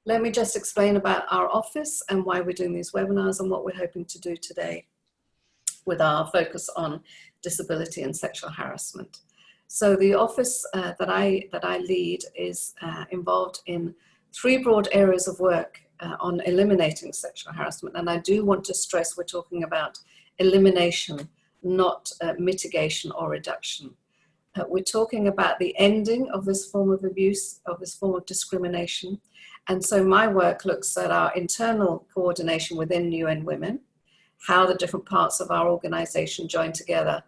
Let me just explain about our office and why we're doing these webinars and what we're hoping to do today with our focus on disability and sexual harassment. So the office that I lead is involved in 3 broad areas of work on eliminating sexual harassment. And I do want to stress we're talking about elimination, not mitigation or reduction. We're talking about the ending of this form of abuse, of this form of discrimination. And so my work looks at our internal coordination within UN Women, how the different parts of our organization join together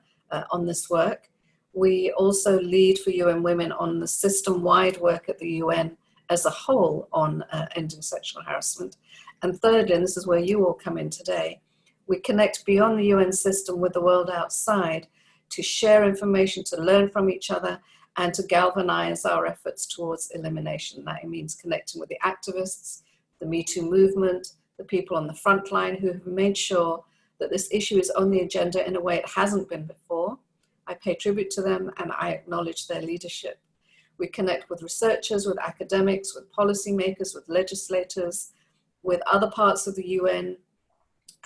on this work. We also lead for UN Women on the system-wide work at the UN as a whole on ending sexual harassment. And thirdly, and this is where you all come in today, we connect beyond the UN system with the world outside to share information, to learn from each other, and to galvanize our efforts towards elimination. That means connecting with the activists, the Me Too movement, the people on the front line who have made sure that this issue is on the agenda in a way it hasn't been before. I pay tribute to them and I acknowledge their leadership. We connect with researchers, with academics, with policymakers, with legislators, with other parts of the UN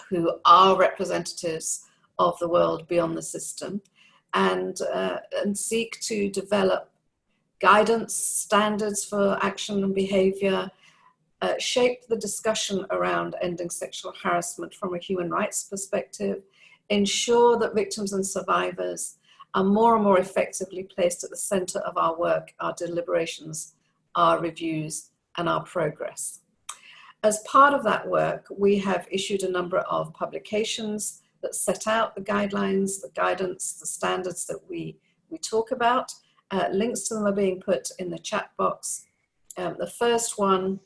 who are representatives of the world beyond the system, and seek to develop guidance, standards for action and behavior, shape the discussion around ending sexual harassment from a human rights perspective, ensure that victims and survivors are more and more effectively placed at the center of our work, our deliberations, our reviews, and our progress. As part of that work, we have issued a number of publications that set out the guidelines, the guidance, the standards that we talk about. Links to them are being put in the chat box. The first one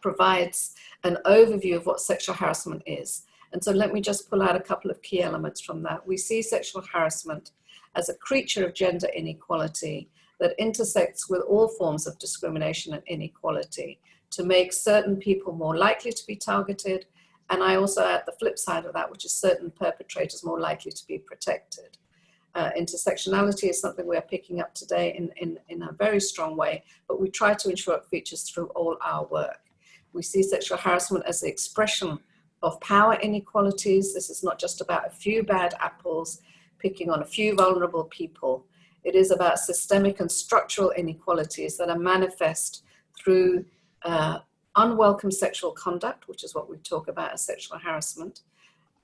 provides an overview of what sexual harassment is. And so let me just pull out a couple of key elements from that. We see sexual harassment as a creature of gender inequality that intersects with all forms of discrimination and inequality to make certain people more likely to be targeted. And I also add the flip side of that, which is certain perpetrators more likely to be protected. Intersectionality is something we are picking up today in a very strong way, but we try to ensure it features through all our work. We see sexual harassment as the expression of power inequalities. This is not just about a few bad apples picking on a few vulnerable people. It is about systemic and structural inequalities that are manifest through unwelcome sexual conduct, which is what we talk about as sexual harassment,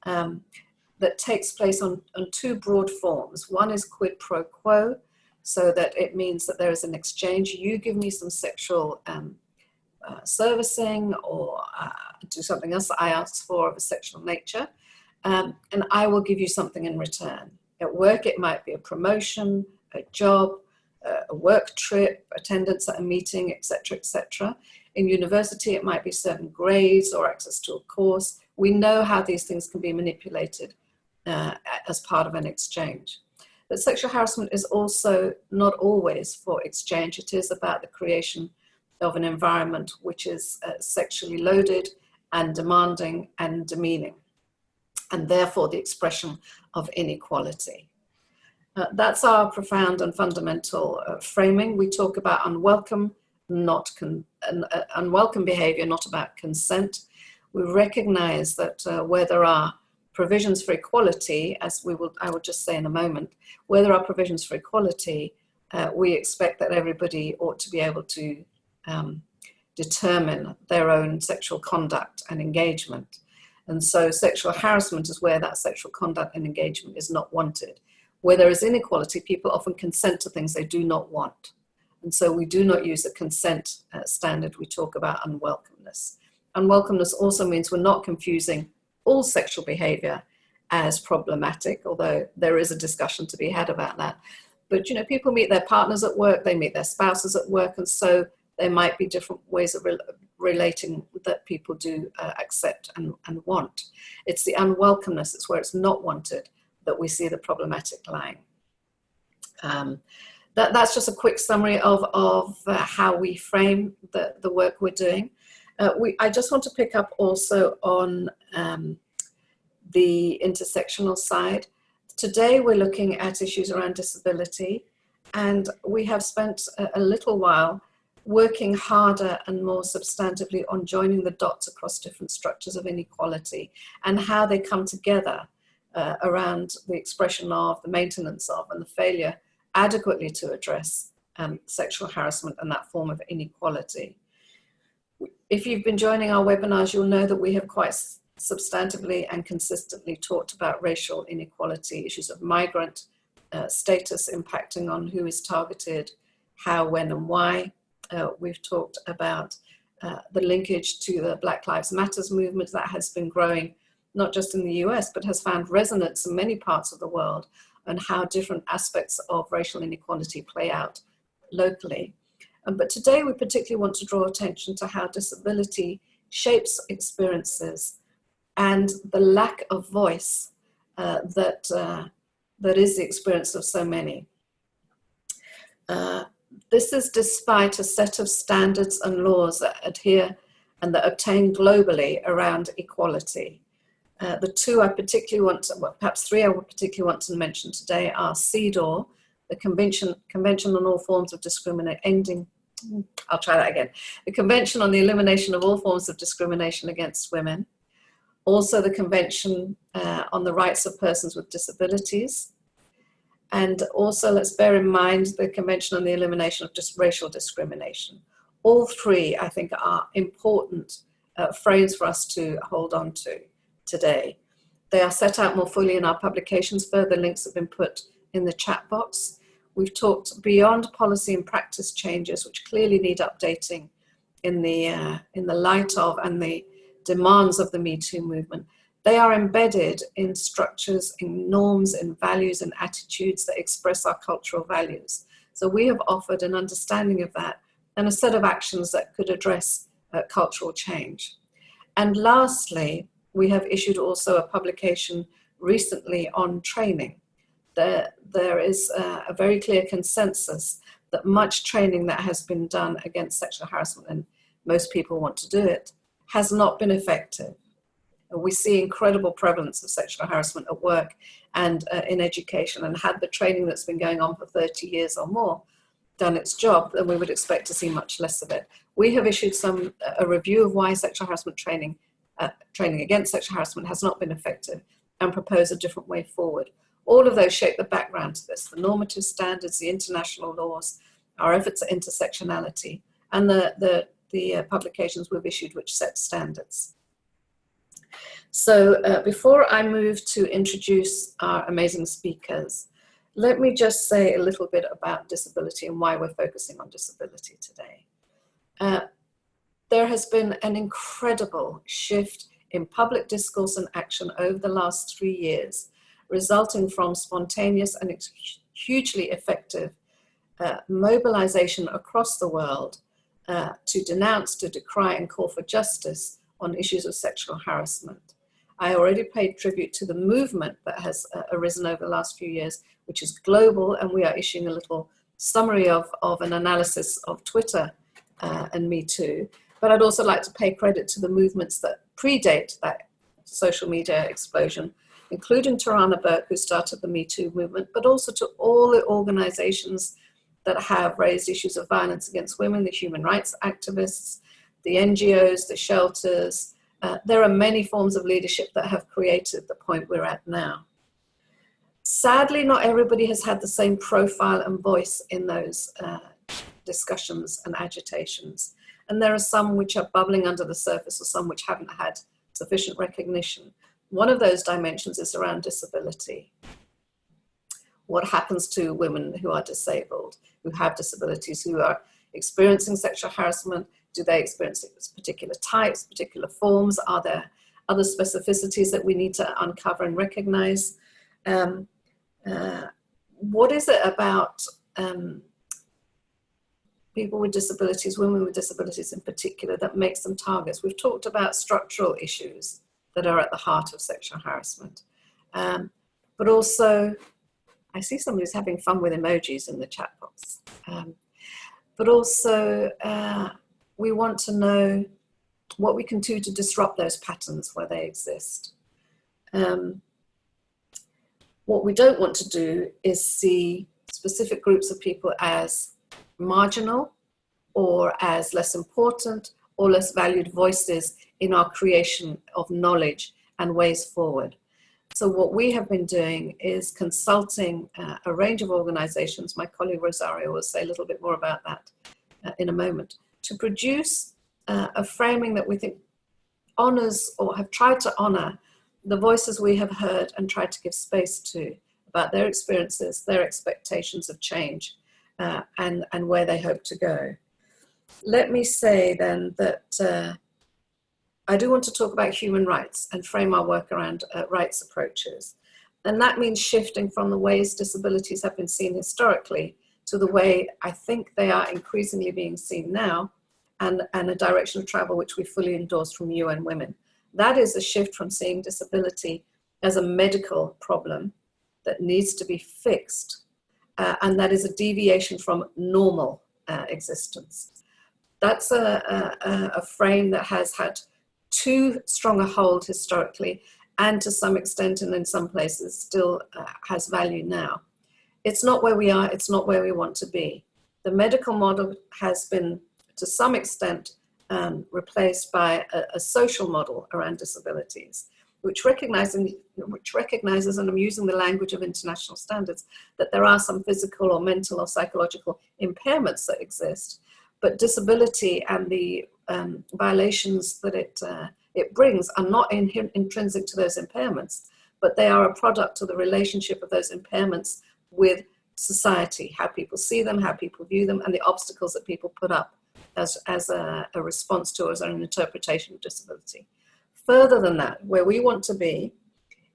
that takes place on 2 broad forms. One is quid pro quo, so that it means that there is an exchange. You give me some sexual servicing or do something else that I asked for of a sexual nature, and I will give you something in return. At work, it might be a promotion, a job, a work trip, attendance at a meeting, etc., etc. In university, it might be certain grades or access to a course. We know how these things can be manipulated as part of an exchange. But sexual harassment is also not always for exchange. It is about the creation of an environment which is sexually loaded and demanding and demeaning, and therefore the expression of inequality. That's our profound and fundamental framing. We talk about unwelcome behavior, not about consent. We recognize that where there are provisions for equality, as I will just say in a moment, where there are provisions for equality, we expect that everybody ought to be able to determine their own sexual conduct and engagement. And so sexual harassment is where that sexual conduct and engagement is not wanted. Where there is inequality, people often consent to things they do not want. And so we do not use a consent standard. We talk about unwelcomeness. Unwelcomeness also means we're not confusing all sexual behavior as problematic, although there is a discussion to be had about that. But people meet their partners at work, they meet their spouses at work, and so there might be different ways of relating that people do accept and want. It's the unwelcomeness, it's where it's not wanted, that we see the problematic lying. That's just a quick summary of how we frame the work we're doing. I just want to pick up also on the intersectional side. Today we're looking at issues around disability, and we have spent a little while working harder and more substantively on joining the dots across different structures of inequality and how they come together around the expression of, the maintenance of, and the failure adequately to address sexual harassment and that form of inequality. If you've been joining our webinars, you'll know that we have quite substantively and consistently talked about racial inequality, issues of migrant status impacting on who is targeted, how, when, and why. We've talked about the linkage to the Black Lives Matters movement that has been growing, not just in the US, but has found resonance in many parts of the world, and how different aspects of racial inequality play out locally. But today we particularly want to draw attention to how disability shapes experiences and the lack of voice that is the experience of so many. This is despite a set of standards and laws that adhere and that obtain globally around equality. The two I particularly want to, well, perhaps three I would particularly want to mention today are CEDAW, the Convention on All Forms of Discrimination, the Convention on the Elimination of All Forms of Discrimination Against Women, also the Convention on the Rights of Persons with Disabilities, and also let's bear in mind the Convention on the Elimination of Racial Discrimination. All three, I think, are important frames for us to hold on to today. They are set out more fully in our publications. Further links have been put in the chat box. We've talked beyond policy and practice changes, which clearly need updating in the light of and the demands of the Me Too movement. They are embedded in structures, in norms, in values and attitudes that express our cultural values. So we have offered an understanding of that and a set of actions that could address cultural change. And lastly, we have issued also a publication recently on training. There is a very clear consensus that much training that has been done against sexual harassment, and most people want to do it, has not been effective. We see incredible prevalence of sexual harassment at work and in education, and had the training that's been going on for 30 years or more done its job, then we would expect to see much less of it. We have issued a review of why sexual harassment training against sexual harassment has not been effective, and propose a different way forward. All of those shape the background to this: the normative standards, the international laws, our efforts at intersectionality, and the publications we've issued which set standards. So before I move to introduce our amazing speakers, let me just say a little bit about disability and why we're focusing on disability today. There has been an incredible shift in public discourse and action over the last 3 years, resulting from spontaneous and hugely effective mobilization across the world to denounce, to decry, and call for justice on issues of sexual harassment. I already paid tribute to the movement that has arisen over the last few years, which is global, and we are issuing a little summary of an analysis of Twitter and Me Too. But I'd also like to pay credit to the movements that predate that social media explosion, including Tarana Burke, who started the Me Too movement, but also to all the organizations that have raised issues of violence against women, the human rights activists, the NGOs, the shelters. There are many forms of leadership that have created the point we're at now. Sadly, not everybody has had the same profile and voice in those discussions and agitations. And there are some which are bubbling under the surface, or some which haven't had sufficient recognition. One of those dimensions is around disability. What happens to women who are disabled, who have disabilities, who are experiencing sexual harassment? Do they experience particular types, particular forms? Are there other specificities that we need to uncover and recognize? What is it about people with disabilities, women with disabilities in particular, that makes them targets? We've talked about structural issues that are at the heart of sexual harassment. But also, I see somebody who's having fun with emojis in the chat box. But also, we want to know what we can do to disrupt those patterns where they exist. What we don't want to do is see specific groups of people as marginal or as less important or less valued voices in our creation of knowledge and ways forward. So what we have been doing is consulting a range of organizations. My colleague Rosario will say a little bit more about that in a moment, to produce a framing that we think honors, or have tried to honor, the voices we have heard and tried to give space to about their experiences, their expectations of change, and where they hope to go. Let me say then that I do want to talk about human rights and frame our work around rights approaches. And that means shifting from the ways disabilities have been seen historically to the way I think they are increasingly being seen now, and a direction of travel which we fully endorse from UN Women. That is a shift from seeing disability as a medical problem that needs to be fixed, and that is a deviation from normal existence. That's a frame that has had too strong a hold historically, and to some extent, and in some places, still has value now. It's not where we are, it's not where we want to be. The medical model has been, to some extent, replaced by a social model around disabilities, which recognizes, and I'm using the language of international standards, that there are some physical or mental or psychological impairments that exist, but disability and the violations that it brings are not intrinsic to those impairments, but they are a product of the relationship of those impairments with society, how people see them, how people view them, and the obstacles that people put up as a response to, as an interpretation of disability. Further than that, where we want to be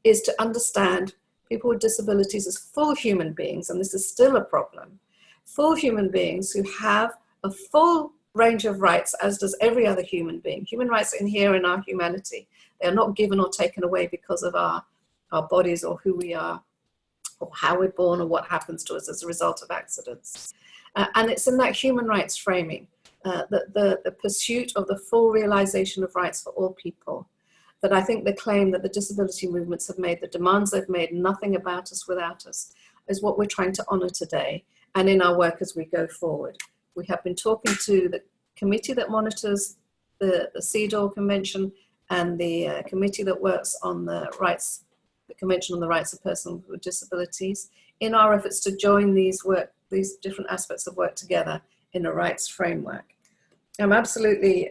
is to understand people with disabilities as full human beings, and this is still a problem, full human beings who have a full range of rights, as does every other human being. Human rights inhere in our humanity. They are not given or taken away because of our bodies or who we are, or how we're born, or what happens to us as a result of accidents. And it's in that human rights framing, that the pursuit of the full realization of rights for all people, that I think the claim that the disability movements have made, the demands they've made, nothing about us without us, is what we're trying to honor today and in our work as we go forward. We have been talking to the committee that monitors the CEDAW Convention and the committee that works on the Convention on the Rights of Persons with Disabilities, in our efforts to join these different aspects of work together in a rights framework. I'm absolutely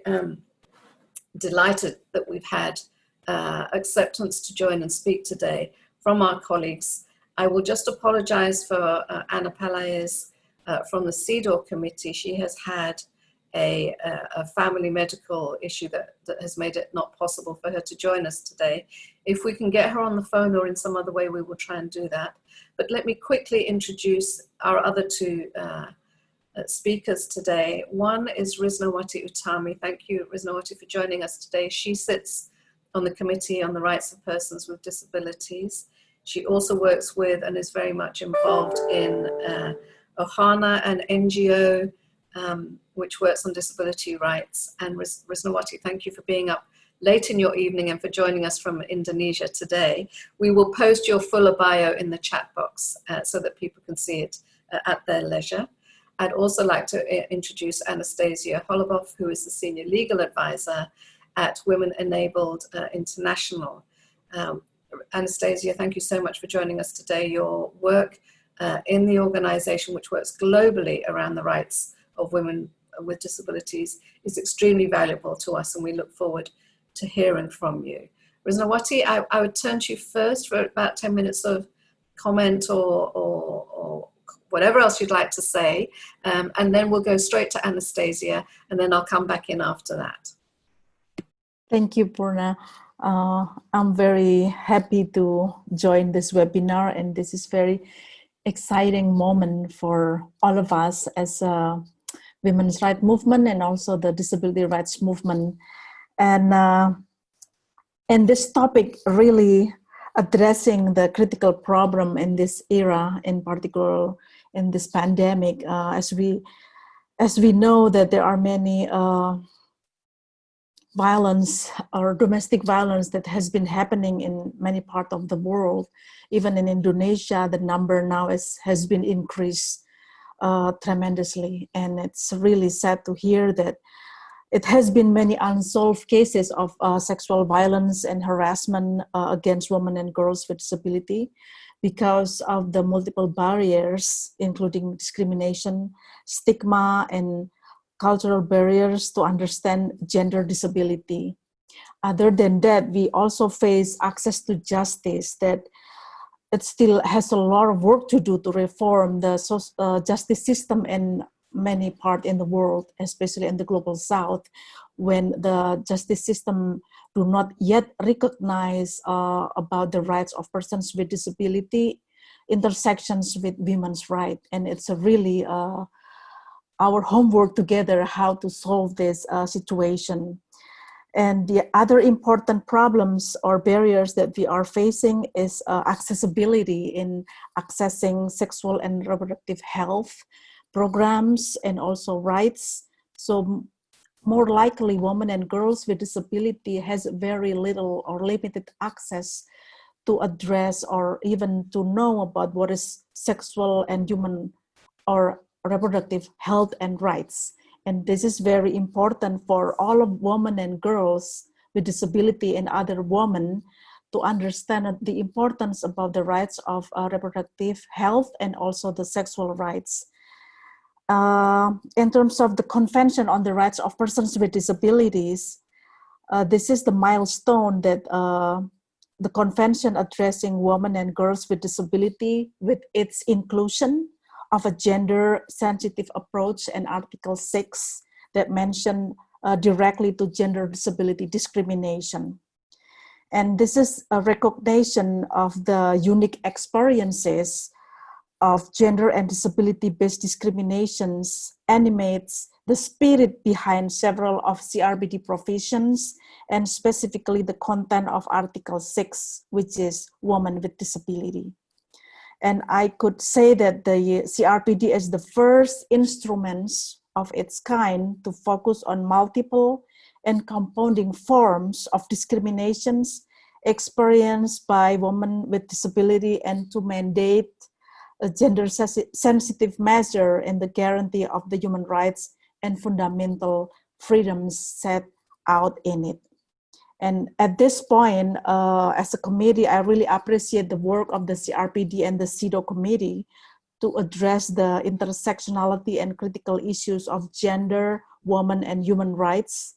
delighted that we've had acceptance to join and speak today from our colleagues. I will just apologize for Anna Peláez from the CEDAW committee. She has had a family medical issue that has made it not possible for her to join us today. If we can get her on the phone or in some other way, we will try and do that. But let me quickly introduce our other two speakers today. One is Risnawati Utami. Thank you, Risnawati, for joining us today. She sits on the Committee on the Rights of Persons with Disabilities. She also works with and is very much involved in OHANA, an NGO which works on disability rights. And Risnawati, thank you for being up late in your evening and for joining us from Indonesia today. We will post your fuller bio in the chat box so that people can see it at their leisure. I'd also like to introduce Anastasia Holubov, who is the Senior Legal Advisor at Women Enabled International. Anastasia, thank you so much for joining us today. Your work in the organization, which works globally around the rights of women with disabilities, is extremely valuable to us, and we look forward to hearing from you. Risnawati, I would turn to you first for about 10 minutes of comment or whatever else you'd like to say, and then we'll go straight to Anastasia, and then I'll come back in after that. Thank you, Purna. I'm very happy to join this webinar, and this is very exciting moment for all of us as a women's rights movement and also the disability rights movement. And this topic really addressing the critical problem in this era, in particular in this pandemic, as we know that there are many violence or domestic violence that has been happening in many parts of the world. Even in Indonesia, the number now has been increased tremendously. And it's really sad to hear that it has been many unsolved cases of sexual violence and harassment against women and girls with disability because of the multiple barriers, including discrimination, stigma, and cultural barriers to understand gender disability. Other than that, we also face access to justice, that it still has a lot of work to do to reform the justice system in many parts in the world, especially in the global south, when the justice system do not yet recognize about the rights of persons with disability, intersections with women's rights. And it's a really our homework together how to solve this situation. And the other important problems or barriers that we are facing is accessibility in accessing sexual and reproductive health programs and also rights. So more likely women and girls with disability has very little or limited access to address or even to know about what is sexual and human or reproductive health and rights. And this is very important for all of women and girls with disability and other women to understand the importance about the rights of reproductive health and also the sexual rights. In terms of the Convention on the Rights of Persons with Disabilities, this is the milestone that the convention addressing women and girls with disability with its inclusion of a gender-sensitive approach and Article 6 that mention directly to gender disability discrimination. And this is a recognition of the unique experiences of gender and disability-based discriminations animates the spirit behind several of CRPD provisions and specifically the content of Article 6, which is women with disability. And I could say that the CRPD is the first instruments of its kind to focus on multiple and compounding forms of discriminations experienced by women with disability and to mandate a gender-sensitive measure in the guarantee of the human rights and fundamental freedoms set out in it. And at this point, as a committee, I really appreciate the work of the CRPD and the CEDAW committee to address the intersectionality and critical issues of gender, women, and human rights.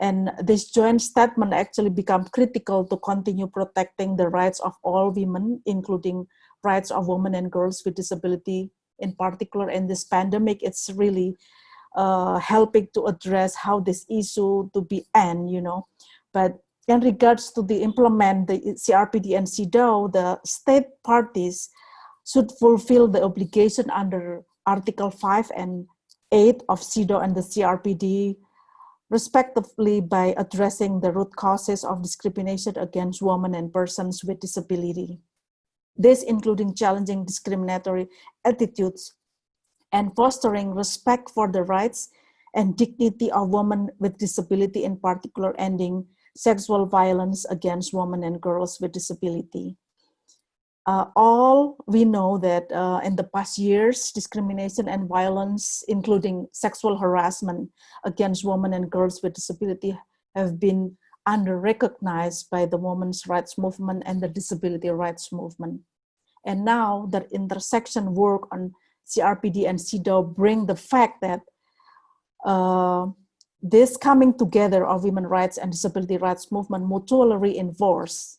And this joint statement actually become critical to continue protecting the rights of all women, including rights of women and girls with disability. In particular, in this pandemic, it's really helping to address how this issue to be end, you know. But in regards to the implement the CRPD and CEDAW, the state parties should fulfill the obligation under Article 5 and 8 of CEDAW and the CRPD, respectively, by addressing the root causes of discrimination against women and persons with disability. This including challenging discriminatory attitudes and fostering respect for the rights and dignity of women with disability, in particular ending sexual violence against women and girls with disability. All we know that in the past years, discrimination and violence, including sexual harassment against women and girls with disability, have been under-recognized by the women's rights movement and the disability rights movement. And now that intersection work on CRPD and CEDAW bring the fact that this coming together of women's rights and disability rights movement mutually reinforce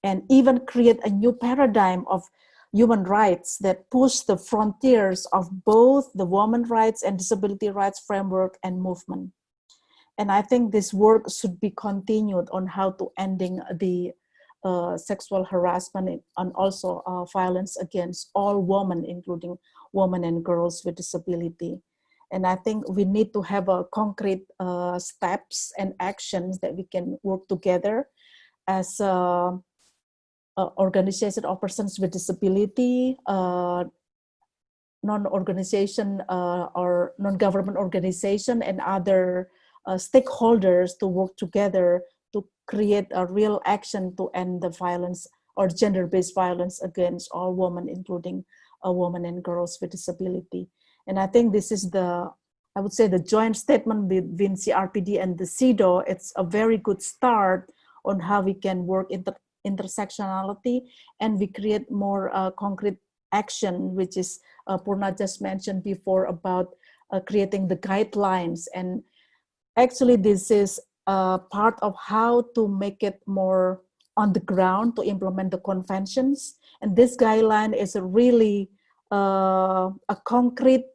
and even create a new paradigm of human rights that push the frontiers of both the women's rights and disability rights framework and movement. And I think this work should be continued on how to ending the sexual harassment and also violence against all women, including women and girls with disability. And I think we need to have a concrete steps and actions that we can work together as organization of persons with disability, non-organization or non-government organization and other stakeholders to work together to create a real action to end the violence or gender-based violence against all women, including women and girls with disability. And I think this is I would say the joint statement between CRPD and the CEDAW. It's a very good start on how we can work intersectionality, and we create more concrete action, which is Purna just mentioned before about creating the guidelines. And actually this is part of how to make it more on the ground to implement the conventions. And this guideline is a really a concrete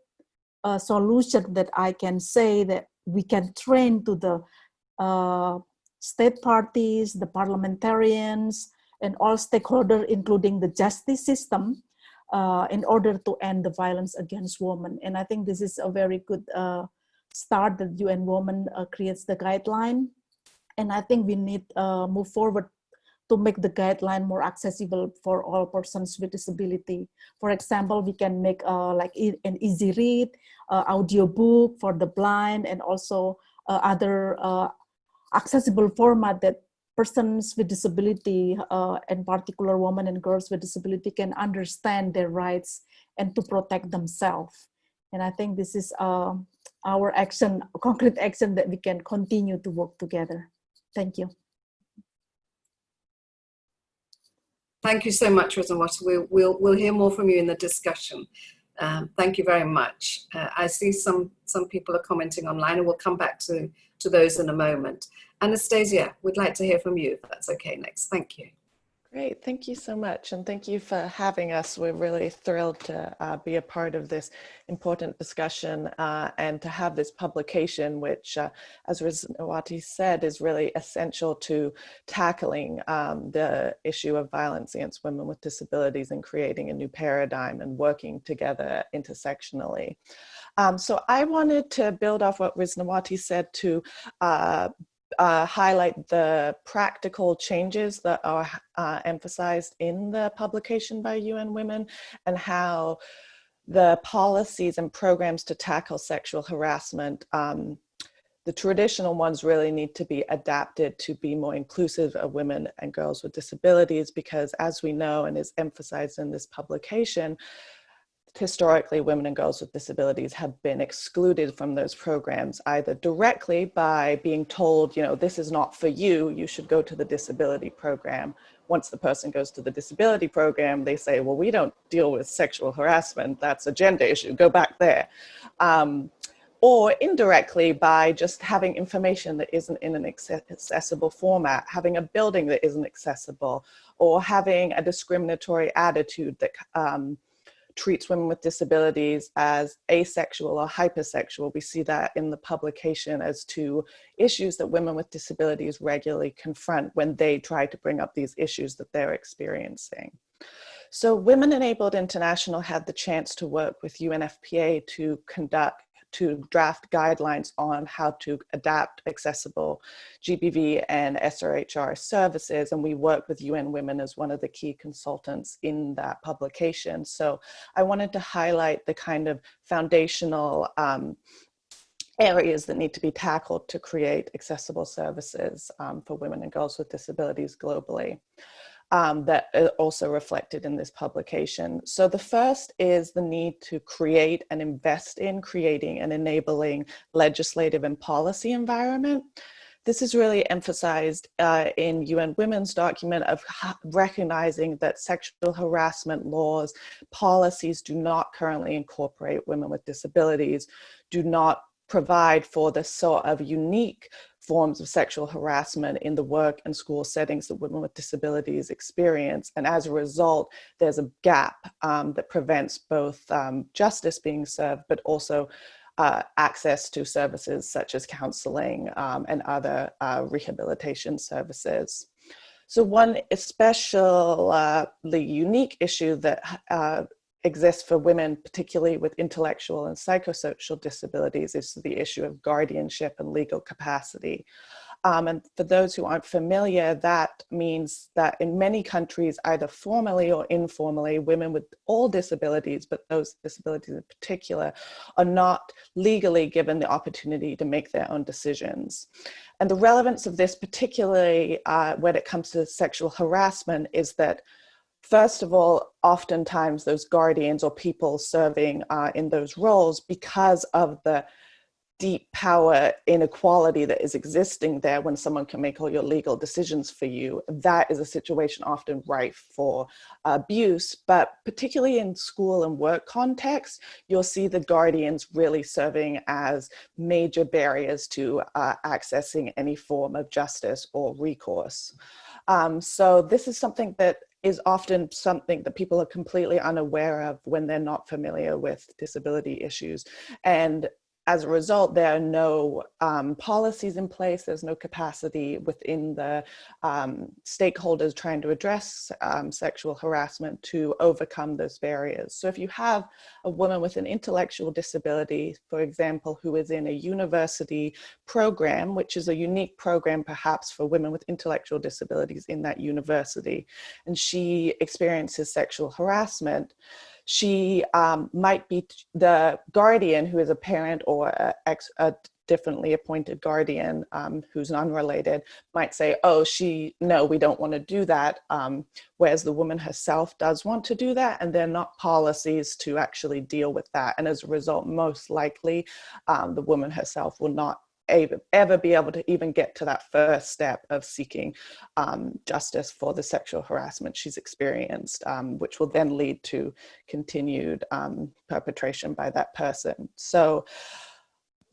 solution that I can say that we can train to the state parties, the parliamentarians, and all stakeholders, including the justice system, in order to end the violence against women. And I think this is a very good start that UN Women creates the guideline. And I think we need move forward to make the guideline more accessible for all persons with disability. For example, we can make like an easy read, audio book for the blind, and also other accessible format that persons with disability, in particular women and girls with disability, can understand their rights and to protect themselves. And I think this is our action, concrete action that we can continue to work together. Thank you. Thank you so much, Risnawati. We'll hear more from you in the discussion. Thank you very much. I see some people are commenting online, and we'll come back to those in a moment. Anastasia, we'd like to hear from you, if that's okay next. Thank you. Great, thank you so much, and thank you for having us. We're really thrilled to be a part of this important discussion and to have this publication, which, as Risnawati said, is really essential to tackling the issue of violence against women with disabilities and creating a new paradigm and working together intersectionally. So I wanted to build off what Risnawati said to highlight the practical changes that are emphasized in the publication by UN Women, and how the policies and programs to tackle sexual harassment, the traditional ones really need to be adapted to be more inclusive of women and girls with disabilities, because as we know and is emphasized in this publication, historically, women and girls with disabilities have been excluded from those programs, either directly by being told, you know, this is not for you, you should go to the disability program. Once the person goes to the disability program, they say, well, we don't deal with sexual harassment, that's a gender issue, go back there. Or indirectly by just having information that isn't in an accessible format, having a building that isn't accessible, or having a discriminatory attitude that treats women with disabilities as asexual or hypersexual. We see that in the publication as two issues that women with disabilities regularly confront when they try to bring up these issues that they're experiencing. So Women Enabled International had the chance to work with UNFPA to draft guidelines on how to adapt accessible GBV and SRHR services. And we work with UN Women as one of the key consultants in that publication. So I wanted to highlight the kind of foundational areas that need to be tackled to create accessible services for women and girls with disabilities globally. That are also reflected in this publication. So the first is the need to create and invest in creating an enabling legislative and policy environment. This is really emphasized in UN Women's document of recognizing that sexual harassment laws, policies do not currently incorporate women with disabilities, do not provide for the sort of unique forms of sexual harassment in the work and school settings that women with disabilities experience. And as a result, there's a gap that prevents both justice being served, but also access to services such as counseling and other rehabilitation services. So one especially unique issue that exists for women, particularly with intellectual and psychosocial disabilities, is the issue of guardianship and legal capacity. And for those who aren't familiar, that means that in many countries, either formally or informally, women with all disabilities, but those disabilities in particular, are not legally given the opportunity to make their own decisions. And the relevance of this, particularly when it comes to sexual harassment, is that first of all, oftentimes those guardians or people serving in those roles, because of the deep power inequality that is existing there when someone can make all your legal decisions for you, that is a situation often rife for abuse. But particularly in school and work context, you'll see the guardians really serving as major barriers to accessing any form of justice or recourse. So this is something that is often something that people are completely unaware of when they're not familiar with disability issues. And as a result, there are no policies in place. There's no capacity within the stakeholders trying to address sexual harassment to overcome those barriers. So if you have a woman with an intellectual disability, for example, who is in a university program, which is a unique program perhaps for women with intellectual disabilities in that university, and she experiences sexual harassment, she might be the guardian, who is a parent or a differently appointed guardian who's unrelated, might say, oh, no, we don't want to do that, whereas the woman herself does want to do that, and there are not policies to actually deal with that. And as a result, most likely, the woman herself will not ever be able to even get to that first step of seeking justice for the sexual harassment she's experienced, which will then lead to continued perpetration by that person. So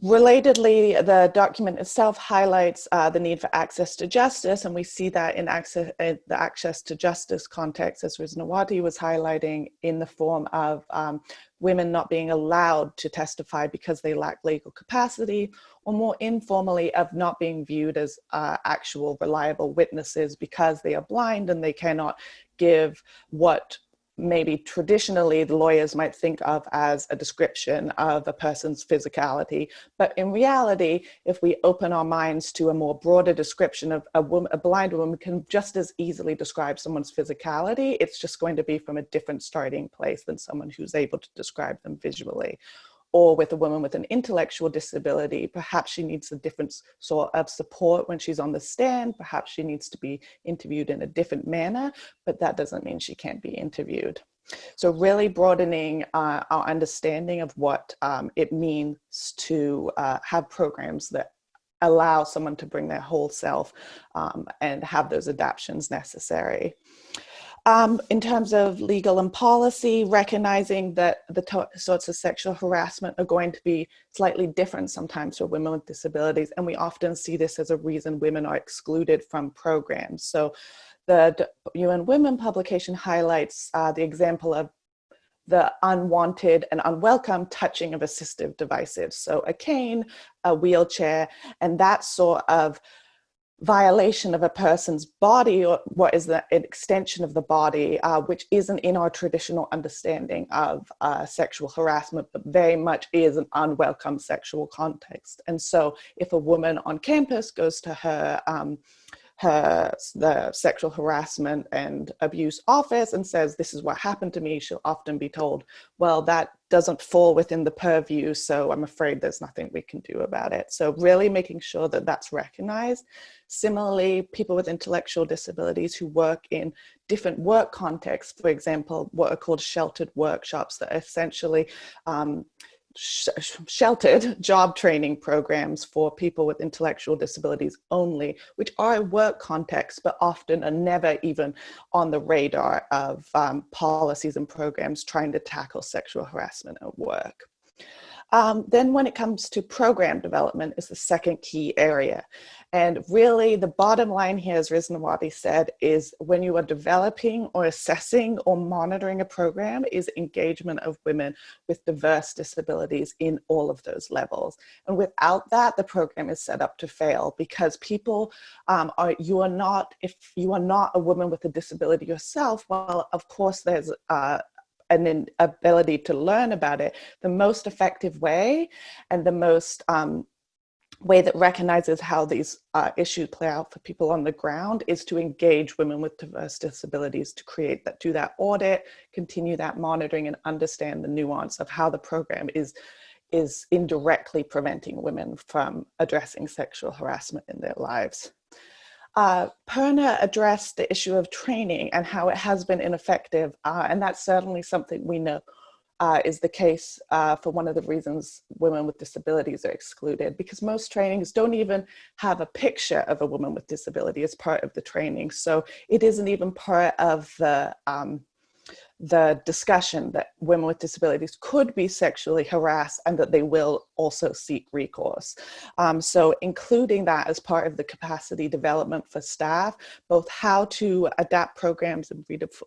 relatedly, the document itself highlights the need for access to justice, and we see that in the access to justice context, as Risnawati was highlighting, in the form of women not being allowed to testify because they lack legal capacity, or more informally, of not being viewed as actual reliable witnesses because they are blind and they cannot give what maybe traditionally the lawyers might think of as a description of a person's physicality. But in reality, if we open our minds to a more broader description of a blind woman can just as easily describe someone's physicality. It's just going to be from a different starting place than someone who's able to describe them visually. Or with a woman with an intellectual disability, perhaps she needs a different sort of support when she's on the stand. Perhaps she needs to be interviewed in a different manner, but that doesn't mean she can't be interviewed. So really broadening our understanding of what it means to have programs that allow someone to bring their whole self and have those adaptations necessary. In terms of legal and policy, recognizing that the sorts of sexual harassment are going to be slightly different sometimes for women with disabilities, and we often see this as a reason women are excluded from programs. So the UN Women publication highlights the example of the unwanted and unwelcome touching of assistive devices. So a cane, a wheelchair, and that sort of violation of a person's body, or what is an extension of the body, which isn't in our traditional understanding of sexual harassment, but very much is an unwelcome sexual context. And so if a woman on campus goes to the sexual harassment and abuse office and says, this is what happened to me, she'll often be told, well, that doesn't fall within the purview, so I'm afraid there's nothing we can do about it. So really making sure that that's recognized. Similarly, people with intellectual disabilities who work in different work contexts, for example, what are called sheltered workshops, that are essentially sheltered job training programs for people with intellectual disabilities only, which are a work context, but often are never even on the radar of policies and programs trying to tackle sexual harassment at work. Then when it comes to program development is the second key area. And really the bottom line here, as Risnawati said, is when you are developing or assessing or monitoring a program, is engagement of women with diverse disabilities in all of those levels. And without that, the program is set up to fail, because people if you are not a woman with a disability yourself, well, of course there's an ability to learn about it. The most effective way and the most way that recognizes how these issues play out for people on the ground is to engage women with diverse disabilities, to create that, do that audit, continue that monitoring, and understand the nuance of how the program is indirectly preventing women from addressing sexual harassment in their lives. Purna addressed the issue of training and how it has been ineffective, and that's certainly something we know is the case for one of the reasons women with disabilities are excluded, because most trainings don't even have a picture of a woman with disability as part of the training. So it isn't even part of the discussion that women with disabilities could be sexually harassed and that they will also seek recourse. So including that as part of the capacity development for staff, both how to adapt programs and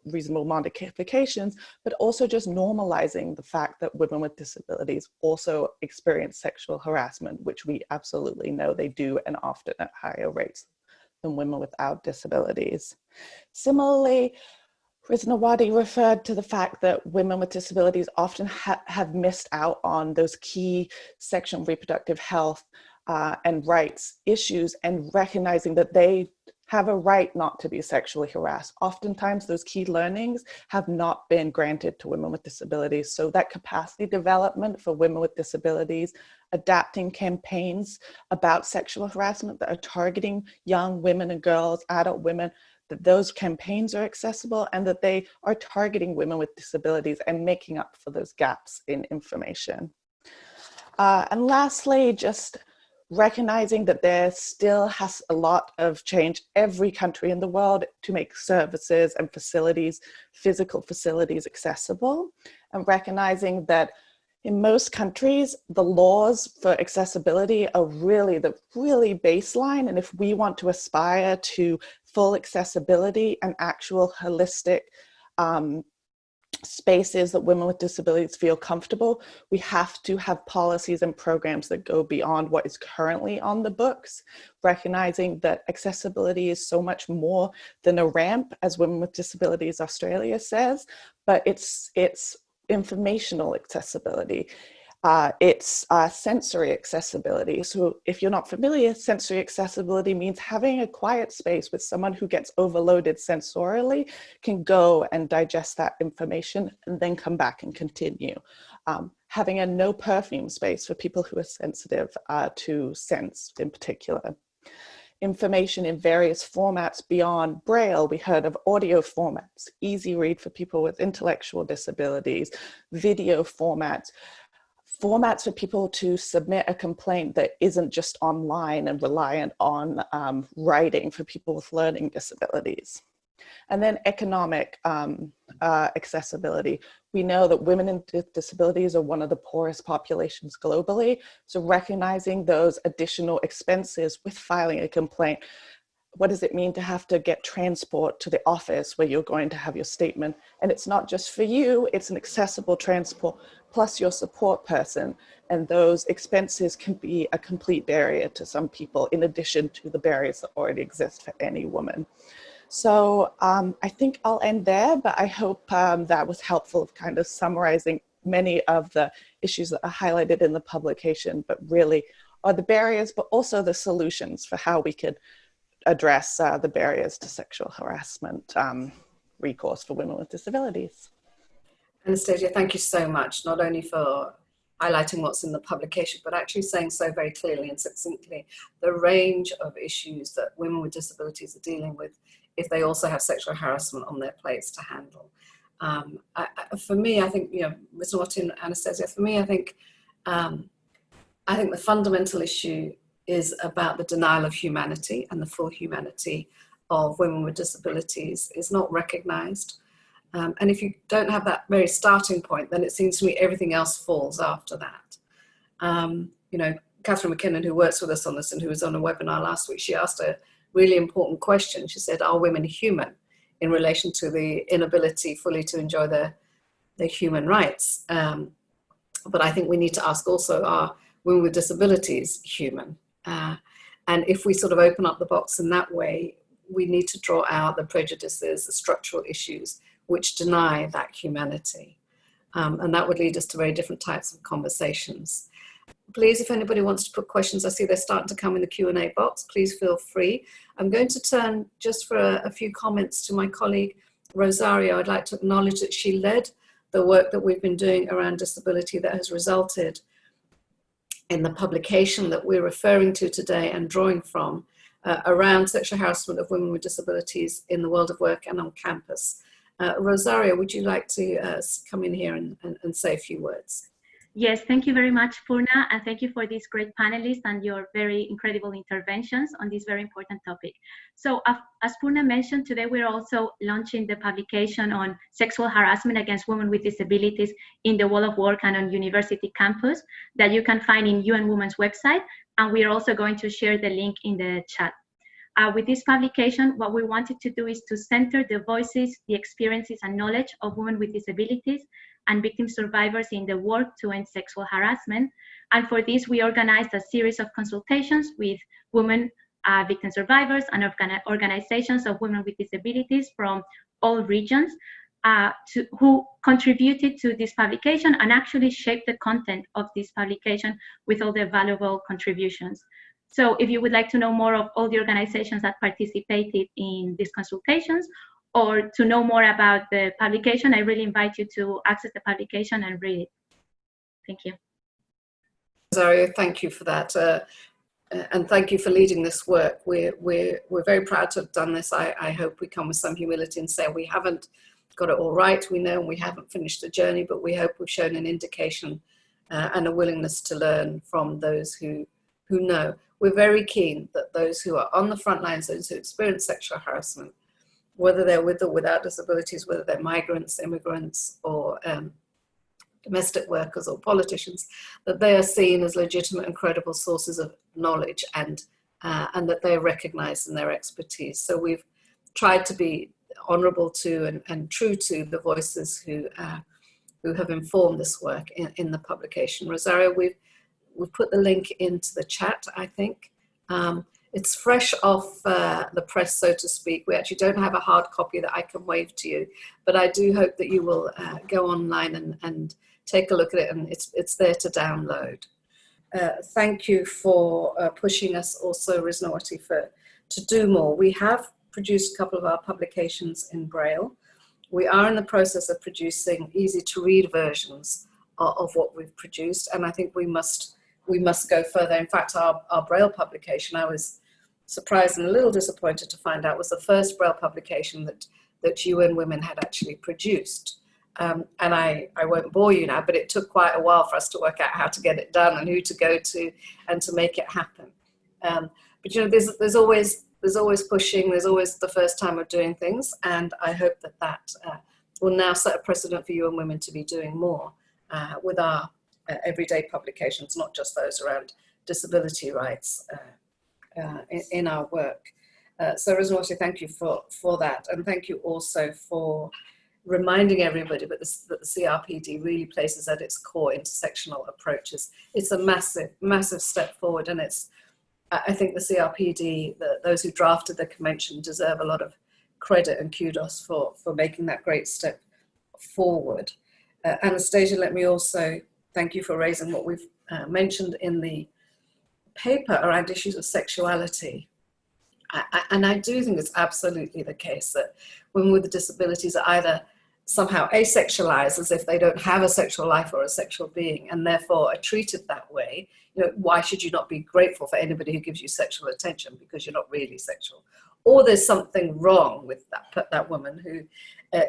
reasonable modifications, but also just normalizing the fact that women with disabilities also experience sexual harassment, which we absolutely know they do, and often at higher rates than women without disabilities. Similarly, Risnawati referred to the fact that women with disabilities often have missed out on those key sexual and reproductive health and rights issues, and recognizing that they have a right not to be sexually harassed. Oftentimes those key learnings have not been granted to women with disabilities. So that capacity development for women with disabilities, adapting campaigns about sexual harassment that are targeting young women and girls, adult women, that those campaigns are accessible and that they are targeting women with disabilities and making up for those gaps in information. And lastly, just recognizing that there still has a lot of change every country in the world to make services and facilities, physical facilities, accessible, and recognizing that in most countries, the laws for accessibility are really the baseline. And if we want to aspire to full accessibility and actual holistic spaces that women with disabilities feel comfortable, we have to have policies and programs that go beyond what is currently on the books, recognizing that accessibility is so much more than a ramp, as Women with Disabilities Australia says, but it's informational accessibility. It's sensory accessibility. So if you're not familiar, sensory accessibility means having a quiet space with someone who gets overloaded sensorially can go and digest that information and then come back and continue. Having a no perfume space for people who are sensitive to scents in particular. Information in various formats beyond Braille. We heard of audio formats, easy read for people with intellectual disabilities, video formats for people to submit a complaint that isn't just online and reliant on writing for people with learning disabilities. And then economic accessibility. We know that women with disabilities are one of the poorest populations globally. So recognizing those additional expenses with filing a complaint. What does it mean to have to get transport to the office where you're going to have your statement? And it's not just for you, it's an accessible transport plus your support person. And those expenses can be a complete barrier to some people, in addition to the barriers that already exist for any woman. So I think I'll end there, but I hope that was helpful of kind of summarizing many of the issues that are highlighted in the publication, but really are the barriers, but also the solutions for how we could address the barriers to sexual harassment recourse for women with disabilities. Anastasia, thank you so much, not only for highlighting what's in the publication, but actually saying so very clearly and succinctly the risnge of issues that women with disabilities are dealing with if they also have sexual harassment on their plates to handle. For me, I think, you know, Risnawati and Anastasia, for me, I think the fundamental issue is about the denial of humanity, and the full humanity of women with disabilities is not recognized. And if you don't have that very starting point, then it seems to me everything else falls after that. You know, Catherine McKinnon, who works with us on this and who was on a webinar last week, she asked a really important question. She said, are women human in relation to the inability fully to enjoy their human rights? But I think we need to ask also, are women with disabilities human? And if we sort of open up the box in that way, we need to draw out the prejudices, the structural issues which deny that humanity. And that would lead us to very different types of conversations. Please, if anybody wants to put questions, I see they're starting to come in the Q&A box, please feel free. I'm going to turn just for a few comments to my colleague, Rosario. I'd like to acknowledge that she led the work that we've been doing around disability that has resulted in the publication that we're referring to today and drawing from around sexual harassment of women with disabilities in the world of work and on campus. Rosario, would you like to come in here and say a few words? Yes, thank you very much, Purna, and thank you for these great panelists and your very incredible interventions on this very important topic. So as Purna mentioned, today we're also launching the publication on sexual harassment against women with disabilities in the world of work and on university campus that you can find in UN Women's website, and we're also going to share the link in the chat. With this publication, what we wanted to do is to center the voices, the experiences, and knowledge of women with disabilities and victim survivors in the work to end sexual harassment. And for this, we organized a series of consultations with women victim survivors and organizations of women with disabilities from all regions who contributed to this publication and actually shaped the content of this publication with all their valuable contributions. So if you would like to know more of all the organizations that participated in these consultations, or to know more about the publication, I really invite you to access the publication and read it. Thank you. Rosario, thank you for that. And thank you for leading this work. We're very proud to have done this. I hope we come with some humility and say we haven't got it all right. We know we haven't finished the journey, but we hope we've shown an indication and a willingness to learn from those who know. We're very keen that those who are on the front lines, those who experience sexual harassment, whether they're with or without disabilities, whether they're migrants, immigrants, or domestic workers or politicians, that they are seen as legitimate and credible sources of knowledge and that they're recognized in their expertise. So we've tried to be honorable to and true to the voices who have informed this work in the publication. Rosario, we've put the link into the chat, I think. It's fresh off the press, so to speak. We actually don't have a hard copy that I can wave to you, but I do hope that you will go online and take a look at it, and it's there to download. Thank you for pushing us also, Risnawati, to do more. We have produced a couple of our publications in Braille. We are in the process of producing easy to read versions of what we've produced, and I think we must go further. In fact, our Braille publication, I was surprised and a little disappointed to find out, was the first Braille publication that UN Women had actually produced. And I won't bore you now, but it took quite a while for us to work out how to get it done and who to go to and to make it happen. But you know, there's always pushing, there's always the first time of doing things, and I hope that will now set a precedent for UN Women to be doing more with our everyday publications, not just those around disability rights in our work. So Risnawati, thank you for that, and thank you also for reminding everybody that the CRPD really places at its core intersectional approaches. It's a massive, massive step forward, and I think the CRPD, those who drafted the convention, deserve a lot of credit and kudos for making that great step forward. Anastasia, let me also thank you for raising what we've mentioned in the paper around issues of sexuality. And I do think it's absolutely the case that women with disabilities are either somehow asexualized, as if they don't have a sexual life or a sexual being, and therefore are treated that way. You know, why should you not be grateful for anybody who gives you sexual attention because you're not really sexual? Or there's something wrong with that woman who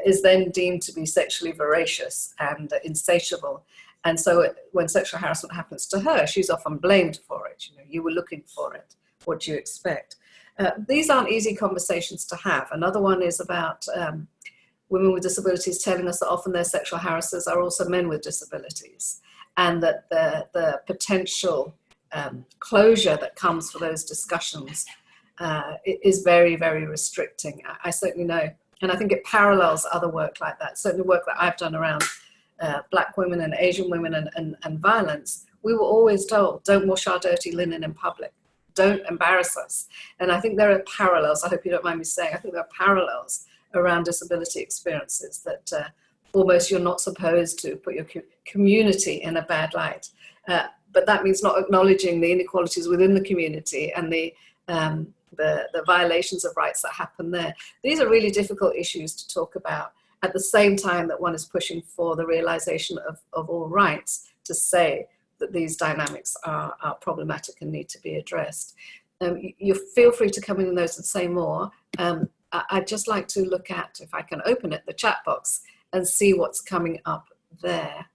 is then deemed to be sexually voracious and insatiable. And so when sexual harassment happens to her, she's often blamed for it. You know, you were looking for it. What do you expect? These aren't easy conversations to have. Another one is about women with disabilities telling us that often their sexual harassers are also men with disabilities, and that the potential closure that comes for those discussions is very, very restricting. I certainly know, and I think it parallels other work like that. Certainly work that I've done around Black women and Asian women and violence. We were always told, don't wash our dirty linen in public. Don't embarrass us. And I think there are parallels, I hope you don't mind me saying, I think there are parallels around disability experiences that almost you're not supposed to put your community in a bad light. But that means not acknowledging the inequalities within the community and the violations of rights that happen there. These are really difficult issues to talk about at the same time that one is pushing for the realization of all rights, to say that these dynamics are problematic and need to be addressed. you feel free to come in those and say more. I'd just like to look at, if I can open it, the chat box and see what's coming up there.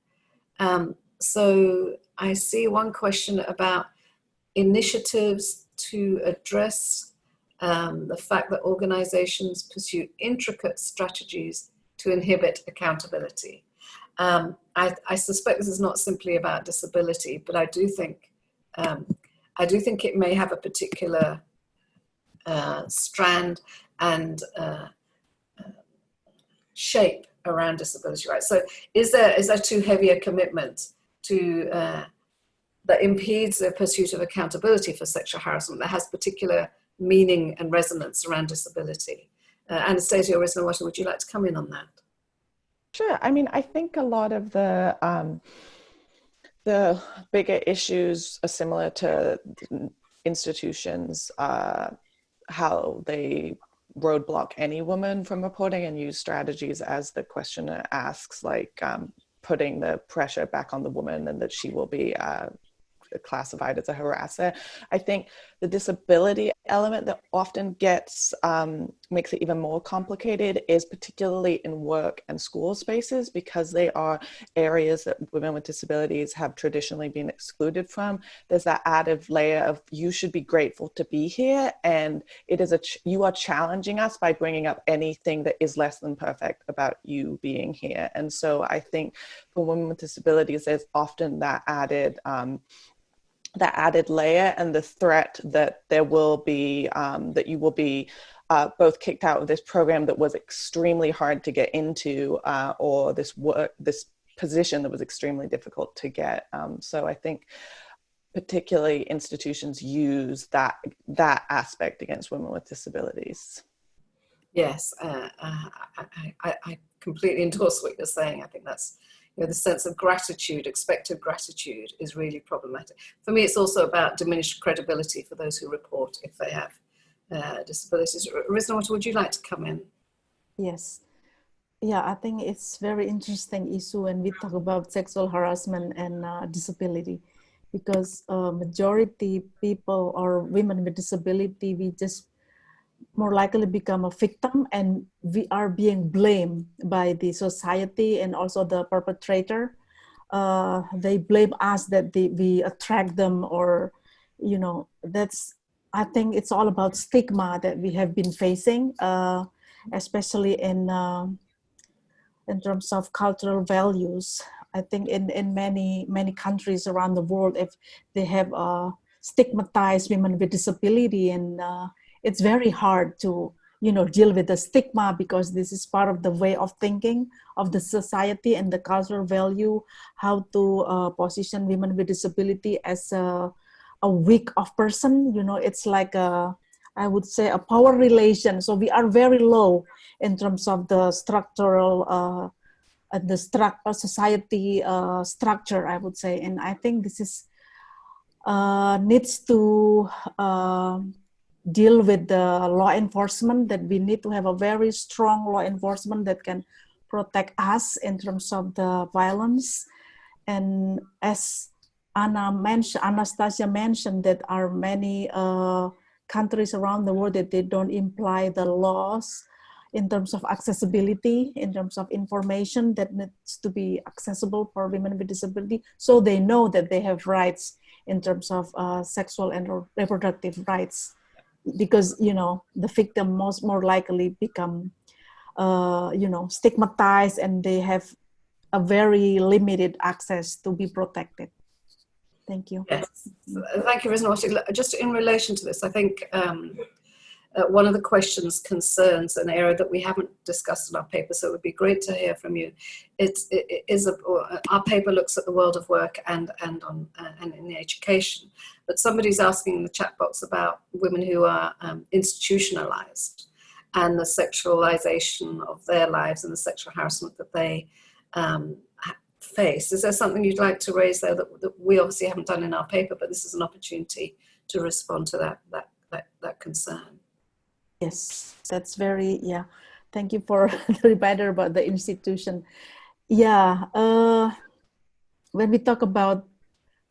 So I see one question about initiatives to address the fact that organizations pursue intricate strategies to inhibit accountability. I suspect this is not simply about disability, but I do think it may have a particular strand and shape around disability rights. So is there too heavy a commitment to that impedes the pursuit of accountability for sexual harassment that has particular meaning and resonance around disability? Anastasia or Risnawati, would you like to come in on that? Sure. I mean, I think a lot of the bigger issues are similar to institutions, how they roadblock any woman from reporting and use strategies, as the questioner asks, like putting the pressure back on the woman and that she will be classified as a harasser. I think the disability element that often gets makes it even more complicated is particularly in work and school spaces, because they are areas that women with disabilities have traditionally been excluded from. There's that added layer of you should be grateful to be here, and it is you are challenging us by bringing up anything that is less than perfect about you being here. And so I think for women with disabilities, there's often that added layer and the threat that there will be, that you will be both kicked out of this program that was extremely hard to get into, or this position that was extremely difficult to get. So I think particularly institutions use that aspect against women with disabilities. Yes, I completely endorse what you're saying. I think that's, the sense of gratitude, expected gratitude, is really problematic. For me, it's also about diminished credibility for those who report if they have disabilities. Risnawati, would you like to come in? Yes. Yeah, I think it's very interesting issue when we talk about sexual harassment and disability, because majority people or women with disability, we just more likely become a victim, and we are being blamed by the society and also the perpetrator. They blame us that we attract them, or, I think it's all about stigma that we have been facing, especially in terms of cultural values. I think in many countries around the world, if they have stigmatized women with disability, and it's very hard to deal with the stigma, because this is part of the way of thinking of the society and the cultural value, how to position women with disability as a weak of person. It's like I would say a power relation. So we are very low in terms of the structural society structure, I would say. And I think this is needs to deal with the law enforcement, that we need to have a very strong law enforcement that can protect us in terms of the violence. And as Anastasia mentioned, that are many countries around the world that they don't imply the laws in terms of accessibility, in terms of information that needs to be accessible for women with disability, so they know that they have rights in terms of sexual and reproductive rights. Because the victim more likely become stigmatized, and they have a very limited access to be protected. Thank you. Yes, thank you, Risnawati. Just in relation to this, I think one of the questions concerns an area that we haven't discussed in our paper, so it would be great to hear from you. Our paper looks at the world of work and in the education, but somebody's asking in the chat box about women who are institutionalized and the sexualization of their lives and the sexual harassment that they face. Is there something you'd like to raise there that we obviously haven't done in our paper, but this is an opportunity to respond to that concern? Yes, that's very, thank you for the reminder about the institution. When we talk about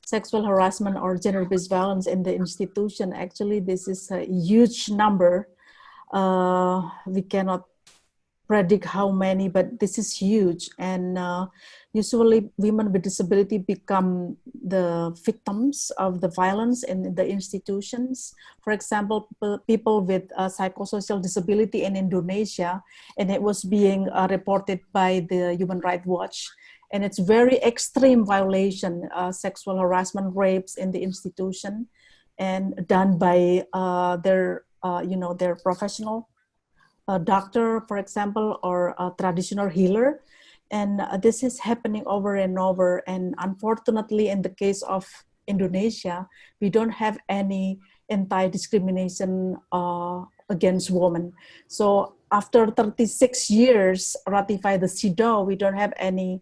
sexual harassment or gender-based violence in the institution. Actually, this is a huge number. We cannot predict how many, but this is huge. And usually women with disability become the victims of the violence in the institutions. For example, people with psychosocial disability in Indonesia, and it was being reported by the Human Rights Watch. And it's very extreme violation, sexual harassment, rapes in the institution, and done by their professional doctor, for example, or a traditional healer. And this is happening over and over. And unfortunately, in the case of Indonesia, we don't have any anti-discrimination against women. So after 36 years ratify the CEDAW, we don't have any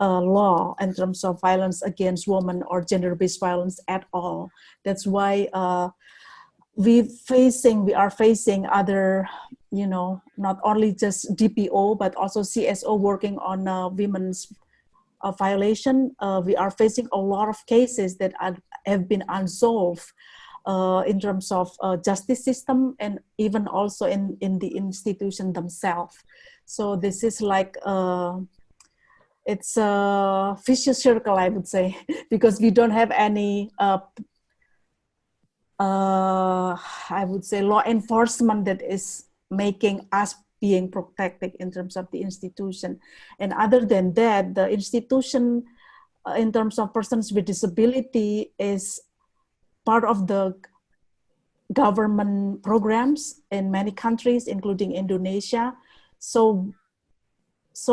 law in terms of violence against women or gender-based violence at all. That's why we are facing other, not only just DPO, but also CSO working on women's violation. We are facing a lot of cases that have been unsolved in terms of justice system, and even also in the institution themselves. So this is like, it's a vicious circle, I would say, because we don't have any I would say law enforcement that is making us being protected in terms of the institution. And other than that, the institution in terms of persons with disability is part of the government programs in many countries, including Indonesia. So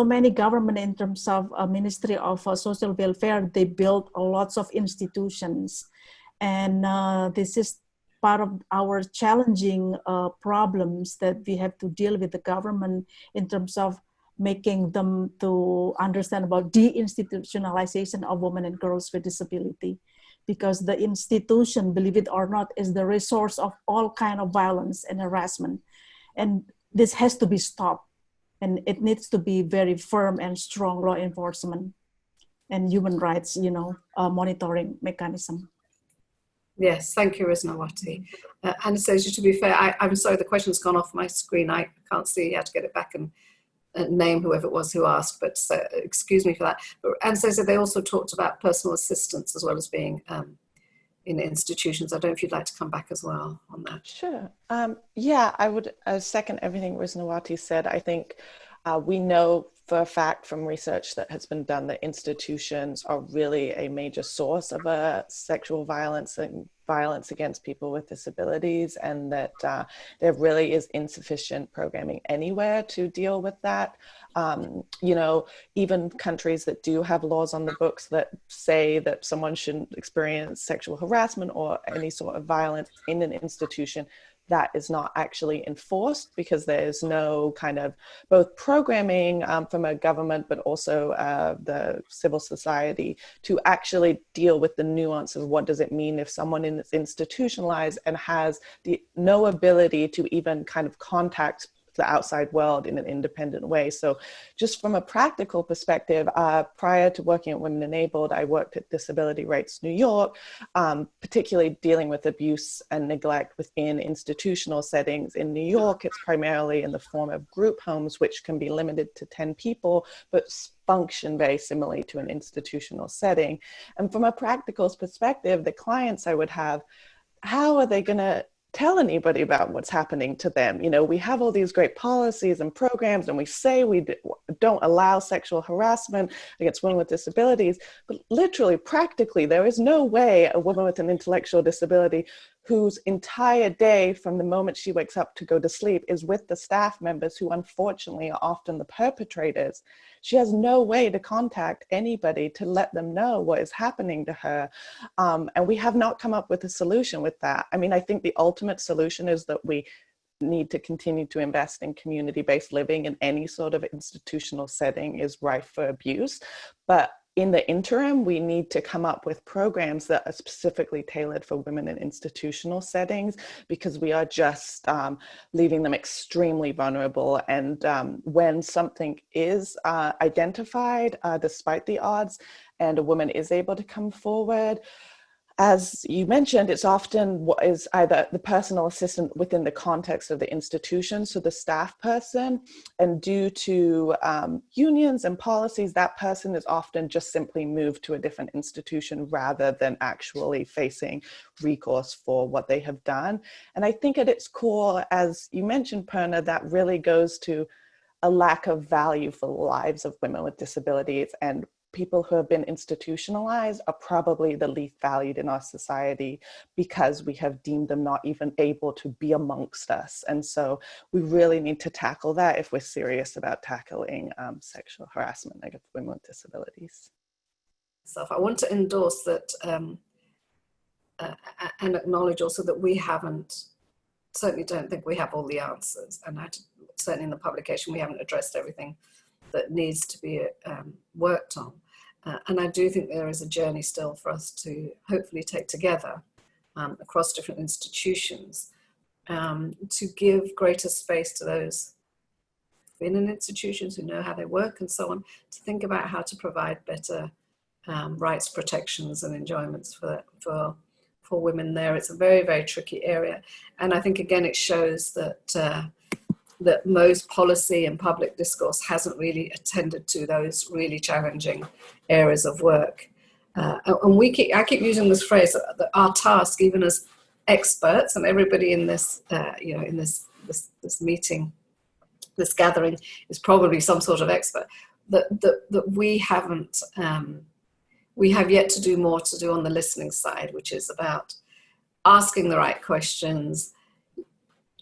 many government in terms of Ministry of Social Welfare, they built lots of institutions. And this is part of our challenging problems that we have to deal with the government in terms of making them to understand about deinstitutionalization of women and girls with disability. Because the institution, believe it or not, is the resource of all kind of violence and harassment. And this has to be stopped. And it needs to be very firm and strong law enforcement and human rights, monitoring mechanism. Yes, thank you, Risnawati. Anastasia, to be fair, I'm sorry, the question's gone off my screen. I can't see. You had to get it back and name whoever it was who asked, but excuse me for that. But Anastasia, they also talked about personal assistance as well as being in institutions. I don't know if you'd like to come back as well on that. Sure. Yeah, I would second everything Risnawati said. I think we know for a fact from research that has been done that institutions are really a major source of sexual violence and violence against people with disabilities, and that there really is insufficient programming anywhere to deal with that. Even countries that do have laws on the books that say that someone shouldn't experience sexual harassment or any sort of violence in an institution, that is not actually enforced because there's no kind of both programming from a government, but also the civil society to actually deal with the nuance of what does it mean if someone is institutionalized and has no ability to even kind of contact the outside world in an independent way. So just from a practical perspective, prior to working at Women Enabled, I worked at Disability Rights New York, particularly dealing with abuse and neglect within institutional settings. In New York, it's primarily in the form of group homes, which can be limited to 10 people, but function very similarly to an institutional setting. And from a practical perspective, the clients I would have, how are they going to tell anybody about what's happening to them? We have all these great policies and programs, and we say we don't allow sexual harassment against women with disabilities, but literally, practically, there is no way a woman with an intellectual disability whose entire day from the moment she wakes up to go to sleep is with the staff members who unfortunately are often the perpetrators. She has no way to contact anybody to let them know what is happening to her. And we have not come up with a solution with that. I mean, I think the ultimate solution is that we need to continue to invest in community-based living, and any sort of institutional setting is rife for abuse. But in the interim, we need to come up with programs that are specifically tailored for women in institutional settings, because we are just leaving them extremely vulnerable. And when something is identified, despite the odds, and a woman is able to come forward, as you mentioned, it's often what is either the personal assistant within the context of the institution, so the staff person, and due to unions and policies, that person is often just simply moved to a different institution rather than actually facing recourse for what they have done. And I think at its core, as you mentioned, Purna, that really goes to a lack of value for the lives of women with disabilities, and people who have been institutionalized are probably the least valued in our society because we have deemed them not even able to be amongst us. And so we really need to tackle that if we're serious about tackling sexual harassment against women with disabilities. So I want to endorse that and acknowledge also that we certainly don't think we have all the answers. And certainly in the publication, we haven't addressed everything that needs to be worked on. And I do think there is a journey still for us to hopefully take together across different institutions to give greater space to those who've been in institutions, who know how they work and so on, to think about how to provide better rights, protections and enjoyments for women there. It's a very, very tricky area. And I think, again, it shows that that most policy and public discourse hasn't really attended to those really challenging areas of work. And I keep using this phrase, that our task, even as experts, and everybody in this, in this meeting, this gathering, is probably some sort of expert, that we haven't, we have yet to do more to do on the listening side, which is about asking the right questions,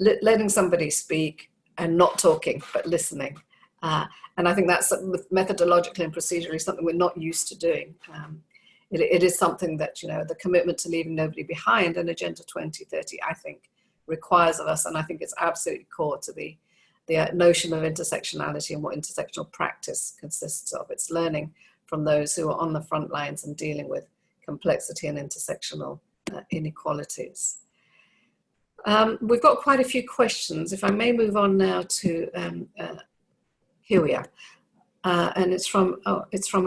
letting somebody speak, and not talking, but listening. And I think that's methodologically and procedurally something we're not used to doing. It is something that, the commitment to leaving nobody behind and Agenda 2030, I think, requires of us. And I think it's absolutely core to the notion of intersectionality and what intersectional practice consists of. It's learning from those who are on the front lines and dealing with complexity and intersectional inequalities. We've got quite a few questions. If I may move on now to, here we are. And it's from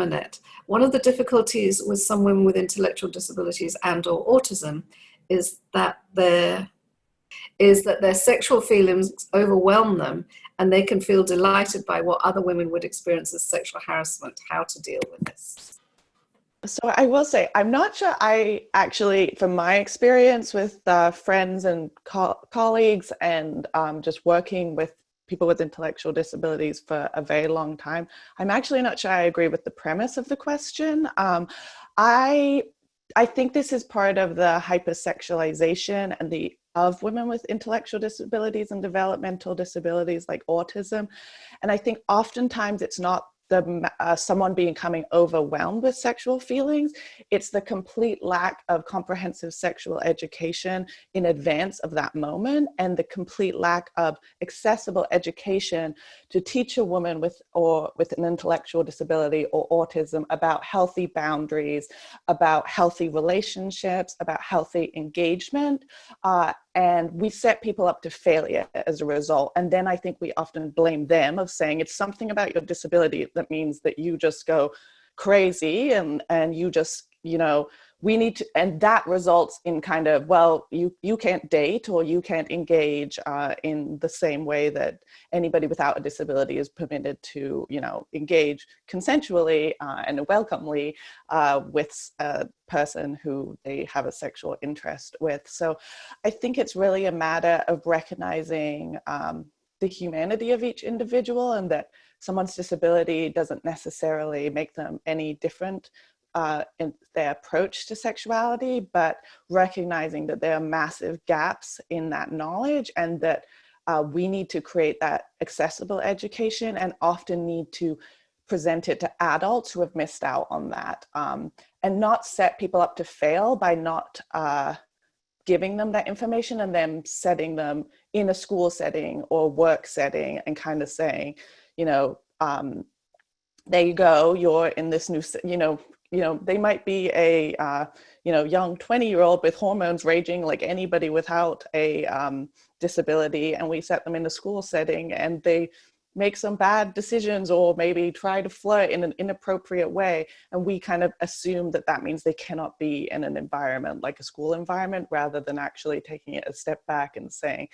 Annette. One of the difficulties with some women with intellectual disabilities and or autism is that their sexual feelings overwhelm them and they can feel delighted by what other women would experience as sexual harassment. How to deal with this? So I will say, I'm not sure I actually, from my experience with friends and colleagues and just working with people with intellectual disabilities for a very long time, I'm actually not sure I agree with the premise of the question. I think this is part of the hypersexualization and of women with intellectual disabilities and developmental disabilities like autism. And I think oftentimes it's not someone becoming overwhelmed with sexual feelings, it's the complete lack of comprehensive sexual education in advance of that moment, and the complete lack of accessible education to teach a woman with an intellectual disability or autism about healthy boundaries, about healthy relationships, about healthy engagement. And we set people up to failure as a result. And then I think we often blame them of saying it's something about your disability that means that you just go crazy and you just, we need to, and that results in kind of, well, you can't date or you can't engage in the same way that anybody without a disability is permitted to, engage consensually and welcomely with a person who they have a sexual interest with. So I think it's really a matter of recognizing the humanity of each individual, and that someone's disability doesn't necessarily make them any different in their approach to sexuality, but recognizing that there are massive gaps in that knowledge, and that we need to create that accessible education, and often need to present it to adults who have missed out on that, and not set people up to fail by not giving them that information and then setting them in a school setting or work setting and kind of saying, there you go, you're in this new, they might be a, young 20-year-old with hormones raging like anybody without a disability, and we set them in a school setting and they make some bad decisions or maybe try to flirt in an inappropriate way. And we kind of assume that that means they cannot be in an environment like a school environment, rather than actually taking it a step back and saying,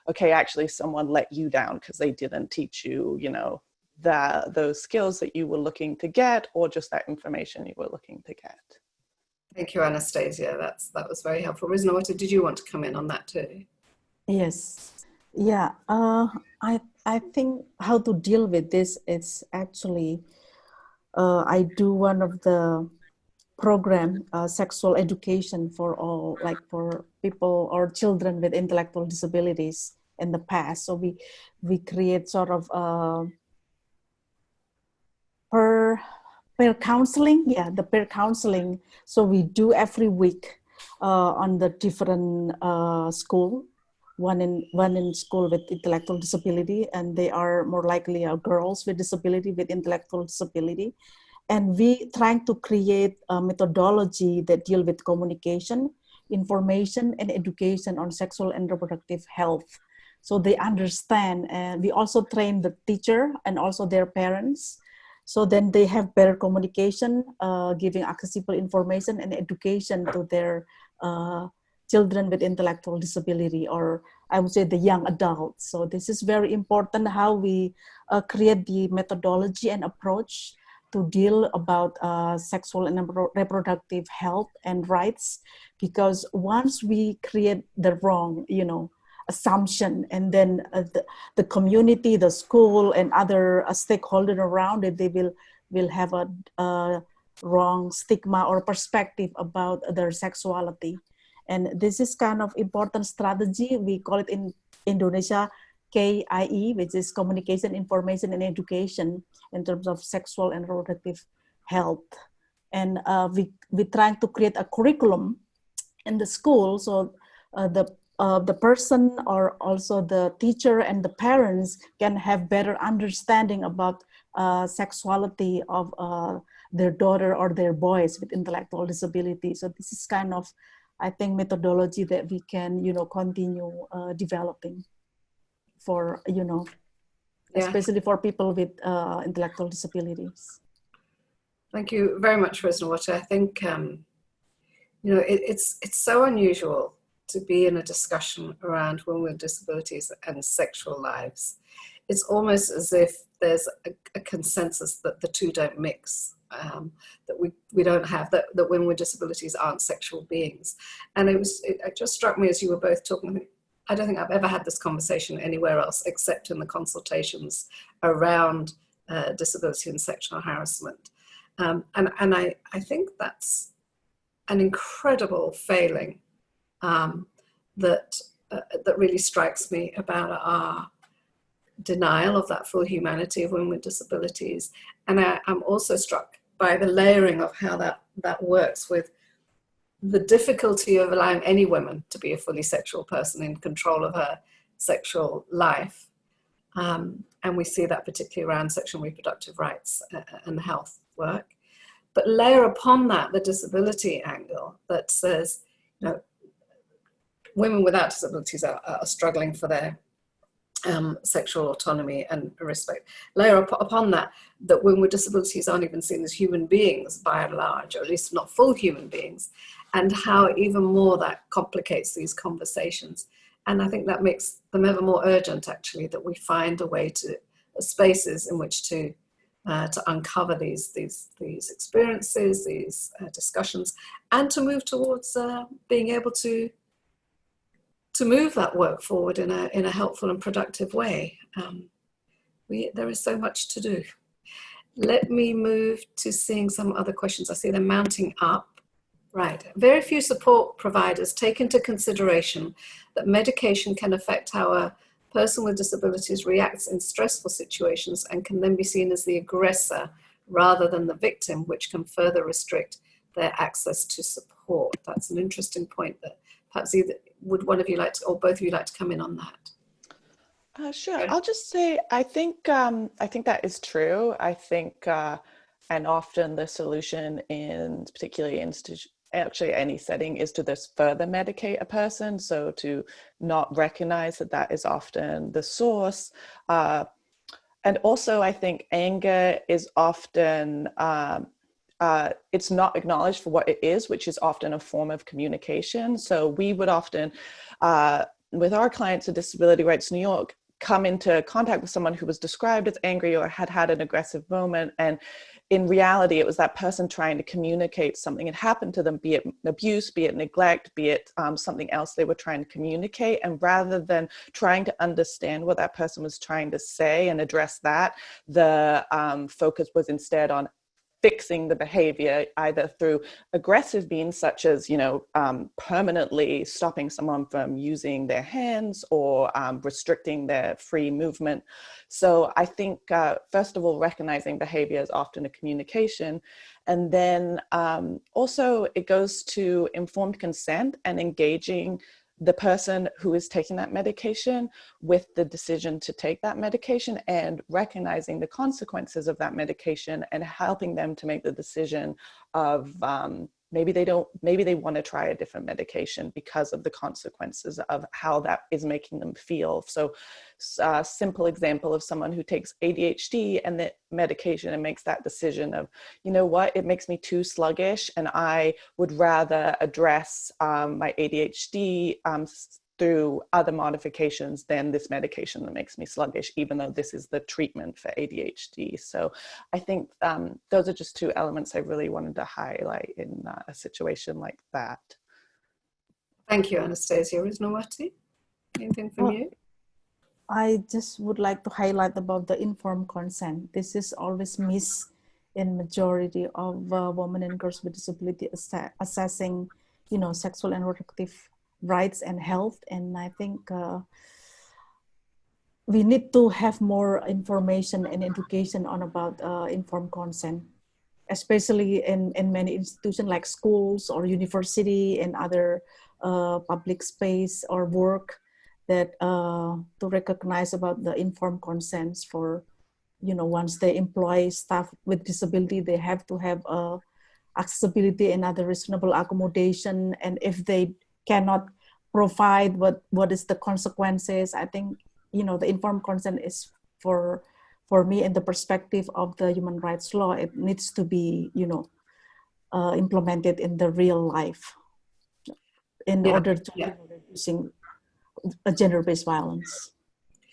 okay, actually someone let you down because they didn't teach you, those skills that you were looking to get, or just that information you were looking to get. Thank you, Anastasia. That was very helpful. Risnawati, did you want to come in on that too? Yes. Yeah. I think how to deal with this is actually, I do one of the program, sexual education for all, like for people or children with intellectual disabilities in the past. So we create sort of peer counseling, the peer counseling. So we do every week on the different school. One in school with intellectual disability, and they are more likely girls with disability, with intellectual disability. And we trying to create a methodology that deal with communication, information, and education on sexual and reproductive health. So they understand, and we also train the teacher and also their parents. So then they have better communication, giving accessible information and education to their children with intellectual disability, or I would say the young adults. So this is very important, how we create the methodology and approach to deal about sexual and reproductive health and rights. Because once we create the wrong, assumption, and then the community, the school, and other stakeholders around it, they will have a wrong stigma or perspective about their sexuality. And this is kind of important strategy. We call it in Indonesia KIE, which is communication, information, and education in terms of sexual and reproductive health. And we trying to create a curriculum in the school, so the person or also the teacher and the parents can have better understanding about sexuality of their daughter or their boys with intellectual disability. So this is kind of, I think, methodology that we can, continue developing for, especially for people with intellectual disabilities. Thank you very much, Risnawati. I think, it's so unusual to be in a discussion around women with disabilities and sexual lives. It's almost as if there's a consensus that the two don't mix. That we don't have, that women with disabilities aren't sexual beings. And it just struck me as you were both talking, I don't think I've ever had this conversation anywhere else except in the consultations around disability and sexual harassment. And I think that's an incredible failing that really strikes me about our denial of that full humanity of women with disabilities. And I'm also struck by the layering of how that works with the difficulty of allowing any woman to be a fully sexual person in control of her sexual life. And we see that particularly around sexual and reproductive rights and health work. But layer upon that the disability angle that says, women without disabilities are struggling for their sexual autonomy and respect. Layer upon that women with disabilities aren't even seen as human beings by and large, or at least not full human beings, and how even more that complicates these conversations. And I think that makes them ever more urgent, actually, that we find a way to spaces in which to uncover these experiences, these discussions, and to move towards being able to move that work forward in a helpful and productive way. There is so much to do. Let me move to seeing some other questions. I see them mounting up. Right. Very few support providers take into consideration that medication can affect how a person with disabilities reacts in stressful situations and can then be seen as the aggressor rather than the victim, which can further restrict their access to support. That's an interesting point that perhaps either would one of you like to, or both of you like to come in on that? Sure. I'll just say, I think that is true. I think, and often the solution in particularly actually any setting is to just further medicate a person. So to not recognize that that is often the source. And also I think anger is often, it's not acknowledged for what it is, which is often a form of communication. So we would often, with our clients at Disability Rights New York, come into contact with someone who was described as angry or had had an aggressive moment. And in reality, it was that person trying to communicate something had happened to them, be it abuse, be it neglect, be it something else they were trying to communicate. And rather than trying to understand what that person was trying to say and address that, the focus was instead on fixing the behavior, either through aggressive means such as, permanently stopping someone from using their hands or restricting their free movement. So I think, first of all, recognizing behavior is often a communication. And then also it goes to informed consent and engaging the person who is taking that medication with the decision to take that medication and recognizing the consequences of that medication and helping them to make the decision of maybe they want to try a different medication because of the consequences of how that is making them feel. So a simple example of someone who takes ADHD and the medication and makes that decision of, you know what, it makes me too sluggish and I would rather address my ADHD through other modifications than this medication that makes me sluggish, even though this is the treatment for ADHD. So I think those are just two elements I really wanted to highlight in a situation like that. Thank you, Anastasia. Risnawati, anything from you? I just would like to highlight about the informed consent. This is always missed in majority of women and girls with disability assessing, sexual and reproductive rights and health. And I think we need to have more information and education on about informed consent, especially in many institutions like schools or university and other public space or work, that to recognize about the informed consents for, once they employ staff with disability, they have to have accessibility and other reasonable accommodation. And if they cannot provide what is the consequences, I think, the informed consent is for me in the perspective of the human rights law, it needs to be, implemented in the real life in order to reducing gender-based violence.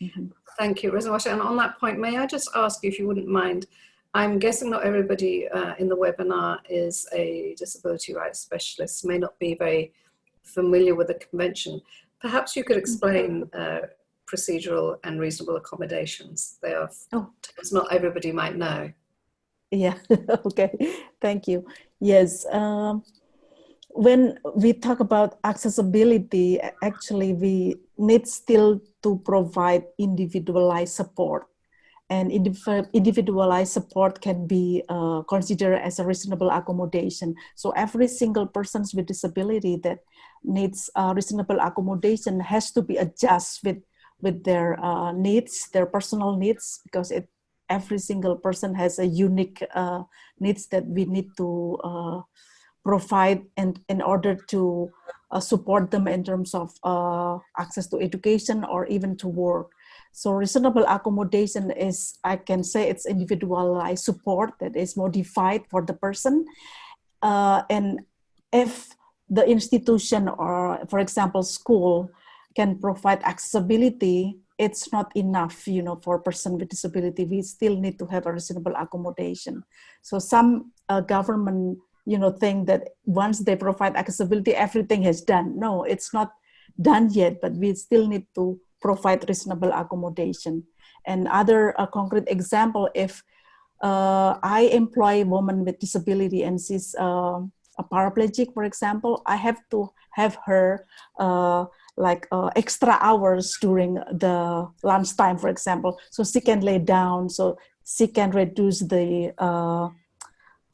Mm-hmm. Thank you, Risnawati. And on that point, may I just ask you, if you wouldn't mind, I'm guessing not everybody in the webinar is a disability rights specialist, may not be very familiar with the convention. Perhaps you could explain procedural and reasonable accommodations. They are terms not everybody might know. Yeah, okay, thank you. Yes, when we talk about accessibility, actually we need still to provide individualized support. And individualized support can be considered as a reasonable accommodation. So every single person with disability that needs reasonable accommodation has to be adjusted with their needs, their personal needs, because every single person has a unique needs that we need to provide in order to support them in terms of access to education or even to work. So reasonable accommodation is, I can say, it's individualized support that is modified for the person. And if the institution or, for example, school can provide accessibility, it's not enough, for a person with disability. We still need to have a reasonable accommodation. So some government, think that once they provide accessibility, everything has done. No, it's not done yet, but we still need to provide reasonable accommodation. And other concrete example, if I employ a woman with disability and she's a paraplegic, for example, I have to have her extra hours during the lunchtime, for example, so she can lay down, so she can reduce the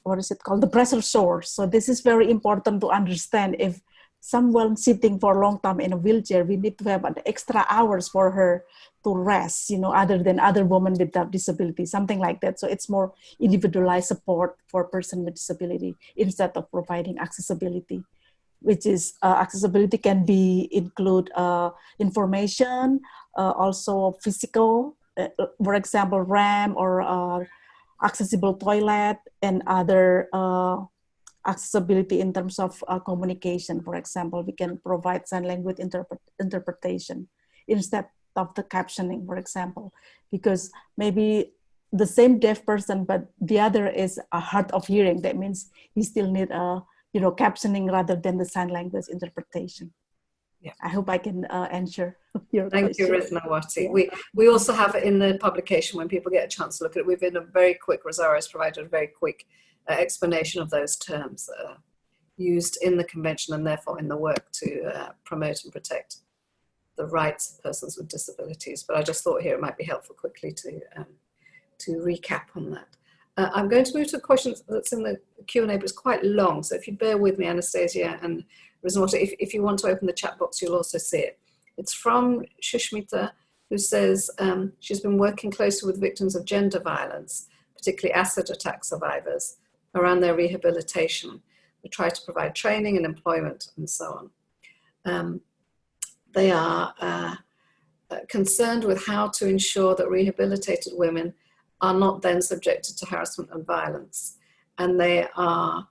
the pressure source. So this is very important to understand. If someone sitting for a long time in a wheelchair, we need to have an extra hours for her to rest, other than other women without disability, something like that. So it's more individualized support for a person with disability instead of providing accessibility, which is accessibility can be include information, also physical, for example, ramp or accessible toilet, and other accessibility in terms of communication. For example, we can provide sign language interpretation instead of the captioning, for example, because maybe the same deaf person, but the other is hard of hearing. That means he still need captioning rather than the sign language interpretation. Yeah, I hope I can answer your question. Thank you, Risnawati. Yeah. We also have it in the publication when people get a chance to look at it. We've been a very quick, Rosario has provided a very quick explanation of those terms that are used in the convention and therefore in the work to promote and protect the rights of persons with disabilities. But I just thought here it might be helpful quickly to recap on that. I'm going to move to a question that's in the Q&A, but it's quite long. So if you bear with me, Anastasia and Risnawati, if you want to open the chat box, you'll also see it. It's from Shushmita, who says she's been working closely with victims of gender violence, particularly acid attack survivors, around their rehabilitation. We try to provide training and employment and so on. They are concerned with how to ensure that rehabilitated women are not then subjected to harassment and violence. And they are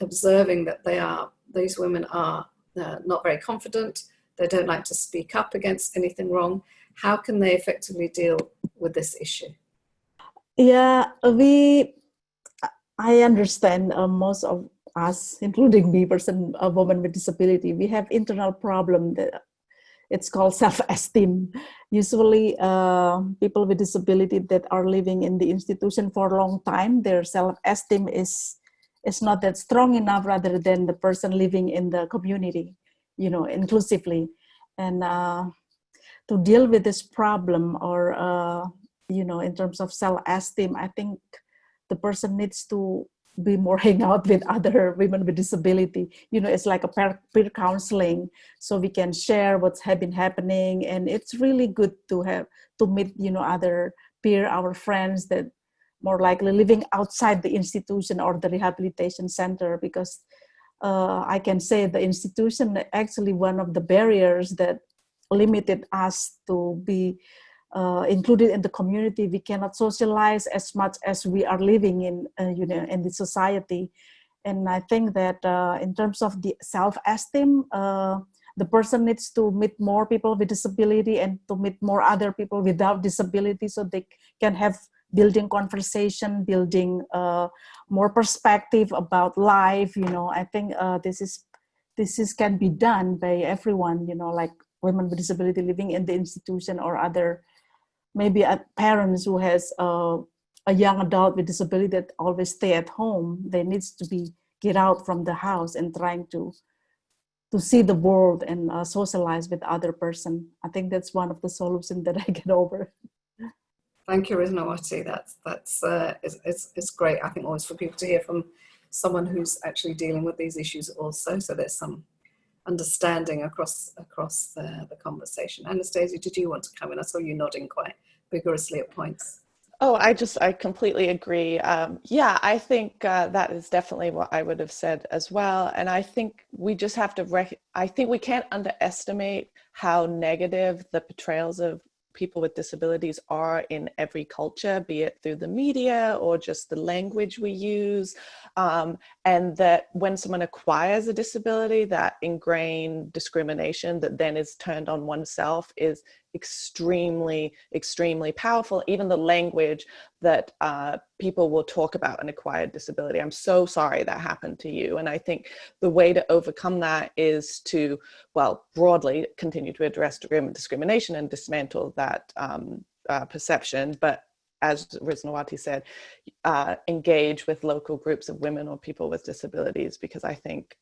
observing that these women are not very confident. They don't like to speak up against anything wrong. How can they effectively deal with this issue? Yeah, I understand most of us, including me, a woman with disability, we have internal problem that it's called self-esteem. Usually people with disability that are living in the institution for a long time, their self-esteem is not that strong enough rather than the person living in the community, inclusively. And to deal with this problem or, in terms of self-esteem, I think the person needs to be more hang out with other women with disability. It's like a peer counseling, so we can share what's been happening. And it's really good to meet, other our friends that more likely living outside the institution or the rehabilitation center, because I can say the institution actually one of the barriers that limited us to be included in the community. We cannot socialize as much as we are living in the society. And I think that in terms of the self-esteem, the person needs to meet more people with disability and to meet more other people without disability, so they can have building conversation, building more perspective about life. I think this can be done by everyone, like women with disability living in the institution or other, maybe parents who has a young adult with disability that always stay at home. They needs to get out from the house and trying to see the world and socialize with other person. I think that's one of the solutions that I get over. Thank you, Risnawati. It's great, I think, always for people to hear from someone who's actually dealing with these issues also. So there's some understanding across the conversation. Anastasia, did you want to come in? I saw you nodding quite vigorously at points. Oh, I completely agree. Yeah, I think that is definitely what I would have said as well. And I think we just have to, I think we can't underestimate how negative the portrayals of people with disabilities are in every culture, be it through the media or just the language we use. And that when someone acquires a disability, that ingrained discrimination that then is turned on oneself is extremely, extremely powerful. Even the language that people will talk about an acquired disability. I'm so sorry that happened to you. And I think the way to overcome that is to, well, broadly continue to address discrimination and dismantle that perception. But as Risnawati said, engage with local groups of women or people with disabilities, because I think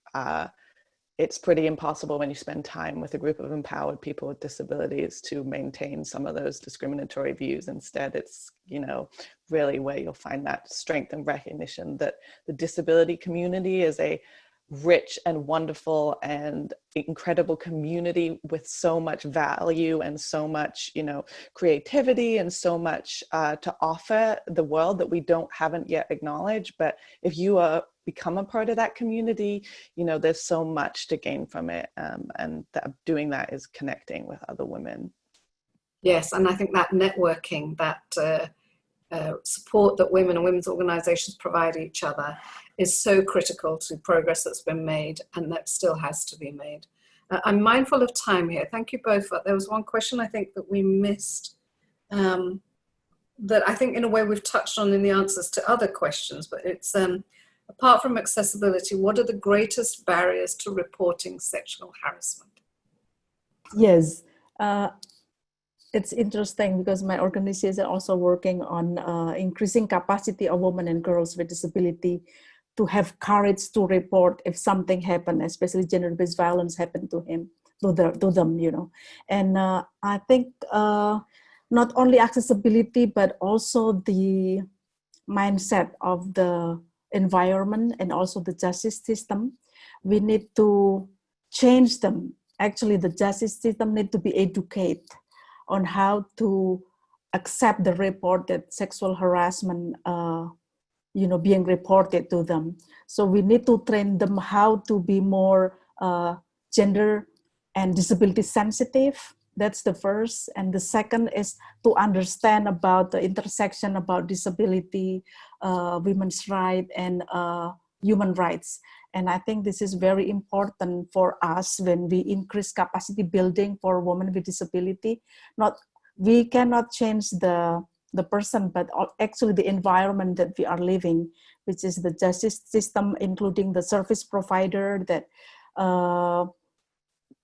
it's pretty impossible when you spend time with a group of empowered people with disabilities to maintain some of those discriminatory views. Instead, it's, really where you'll find that strength and recognition that the disability community is a rich and wonderful and incredible community with so much value and so much, you know, creativity and so much to offer the world that we haven't yet acknowledged. But if you become a part of that community, you know, there's so much to gain from it, and doing that is connecting with other women. Yes, and I think that networking, that support that women and women's organisations provide each other is so critical to progress that's been made and that still has to be made. I'm mindful of time here. Thank you both. There was one question I think that we missed, that I think in a way we've touched on in the answers to other questions, but it's apart from accessibility, what are the greatest barriers to reporting sexual harassment? Yes. It's interesting because my organization is also working on increasing capacity of women and girls with disability to have courage to report if something happened, especially gender-based violence happened to them, you know. And I think not only accessibility, but also the mindset of the environment and also the justice system. We need to change them. Actually, the justice system need to be educated on how to accept the report that sexual harassment, you know, being reported to them. So we need to train them how to be more gender and disability sensitive. That's the first. And the second is to understand about the intersection about disability, women's rights, and human rights. And I think this is very important for us when we increase capacity building for women with disability. We cannot change the person, but actually the environment that we are living, which is the justice system, including the service provider that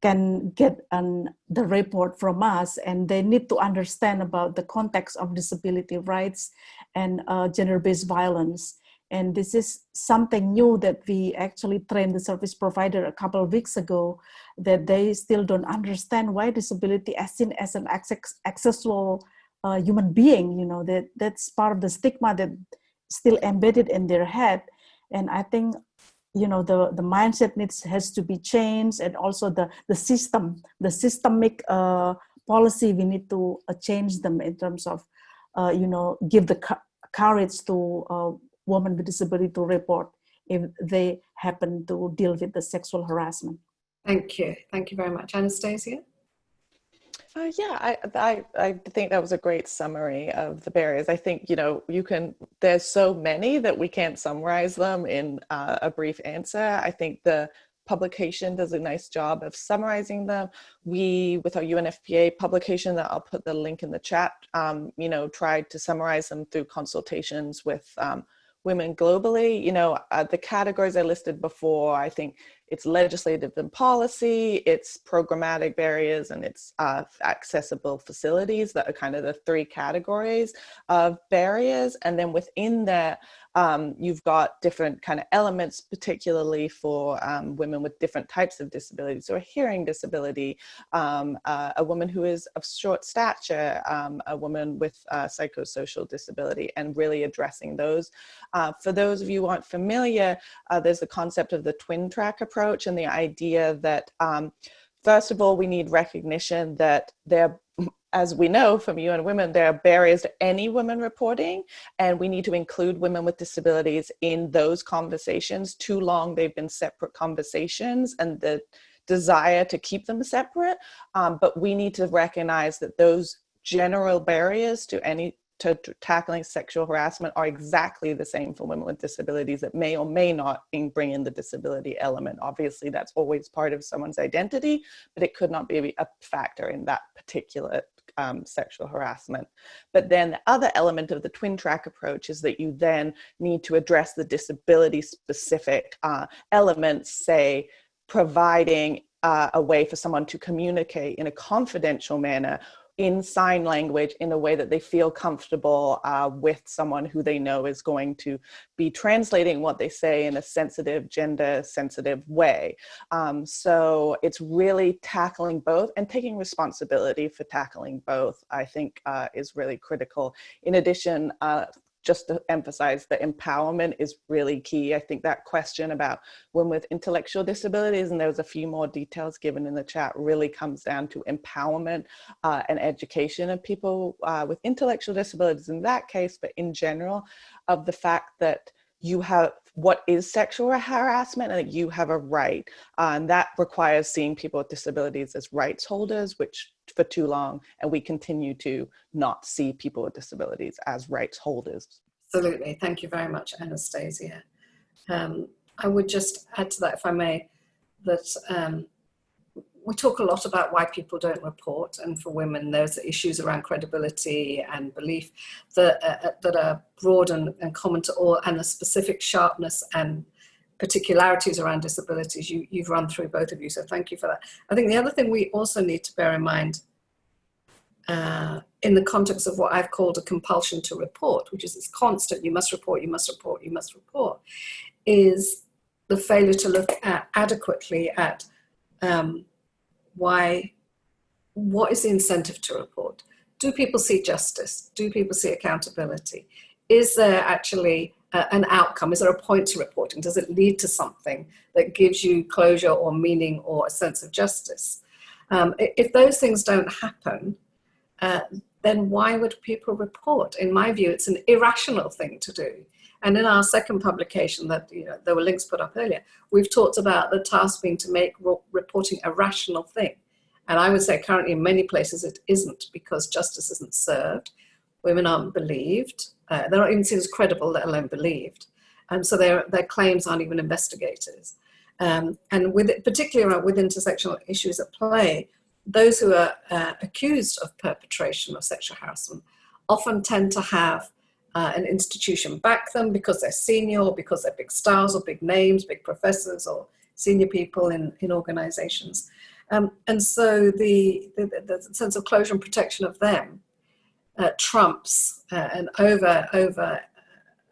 can get the report from us, and they need to understand about the context of disability rights and gender-based violence. And this is something new that we actually trained the service provider a couple of weeks ago, that they still don't understand why disability is seen as an accessible human being. You know, that's part of the stigma that still embedded in their head. And I think, you know, the mindset has to be changed, and also the systemic policy, we need to change them in terms of, you know, give the courage to women with disability to report if they happen to deal with the sexual harassment. Thank you very much. Anastasia? Yeah, I think that was a great summary of the barriers. I think, you know, there's so many that we can't summarize them in a brief answer. I think the publication does a nice job of summarizing them. We, with our UNFPA publication that I'll put the link in the chat, you know, tried to summarize them through consultations with women globally. You know, the categories I listed before, I think it's legislative and policy, it's programmatic barriers, and it's accessible facilities that are kind of the three categories of barriers. And then within that, you've got different kind of elements, particularly for women with different types of disabilities. So a hearing disability, a woman who is of short stature, a woman with psychosocial disability, and really addressing those. For those of you who aren't familiar, there's the concept of the twin track approach, and the idea that, first of all, we need recognition that there, as we know from UN Women, there are barriers to any women reporting, and we need to include women with disabilities in those conversations. Too long they've been separate conversations, and the desire to keep them separate, but we need to recognize that those general barriers to tackling sexual harassment are exactly the same for women with disabilities that may or may not bring in the disability element. Obviously, that's always part of someone's identity, but it could not be a factor in that particular sexual harassment. But then the other element of the twin track approach is that you then need to address the disability specific elements, say providing a way for someone to communicate in a confidential manner in sign language in a way that they feel comfortable with someone who they know is going to be translating what they say in a sensitive, gender sensitive way. So it's really tackling both and taking responsibility for tackling both, I think is really critical. In addition, just to emphasize that empowerment is really key. I think that question about women with intellectual disabilities, and there was a few more details given in the chat, really comes down to empowerment and education of people with intellectual disabilities in that case, but in general, of the fact that you have what is sexual harassment and that you have a right. And that requires seeing people with disabilities as rights holders, which for too long, and we continue to not see people with disabilities as rights holders. Absolutely. Thank you very much, Anastasia. I would just add to that, if I may, that we talk a lot about why people don't report, and for women there's issues around credibility and belief that are broad and common to all, and the specific sharpness and particularities around disabilities you've run through, both of you, so thank you for that. I think the other thing we also need to bear in mind in the context of what I've called a compulsion to report, which is this constant, you must report, you must report, you must report, is the failure to look at adequately at what is the incentive to report? Do people see justice? Do people see accountability? Is there actually an outcome? Is there a point to reporting? Does it lead to something that gives you closure or meaning or a sense of justice? If those things don't happen, then why would people report? In my view, it's an irrational thing to do. And in our second publication that, there were links put up earlier, we've talked about the task being to make reporting a rational thing. And I would say currently in many places it isn't, because justice isn't served. Women aren't believed. They're not even seen as credible, let alone believed. And so their claims aren't even investigated. And particularly with intersectional issues at play, those who are accused of perpetration of sexual harassment often tend to have an institution back them because they're senior, or because they're big stars or big names, big professors or senior people in organizations. And so the sense of closure and protection of them trumps and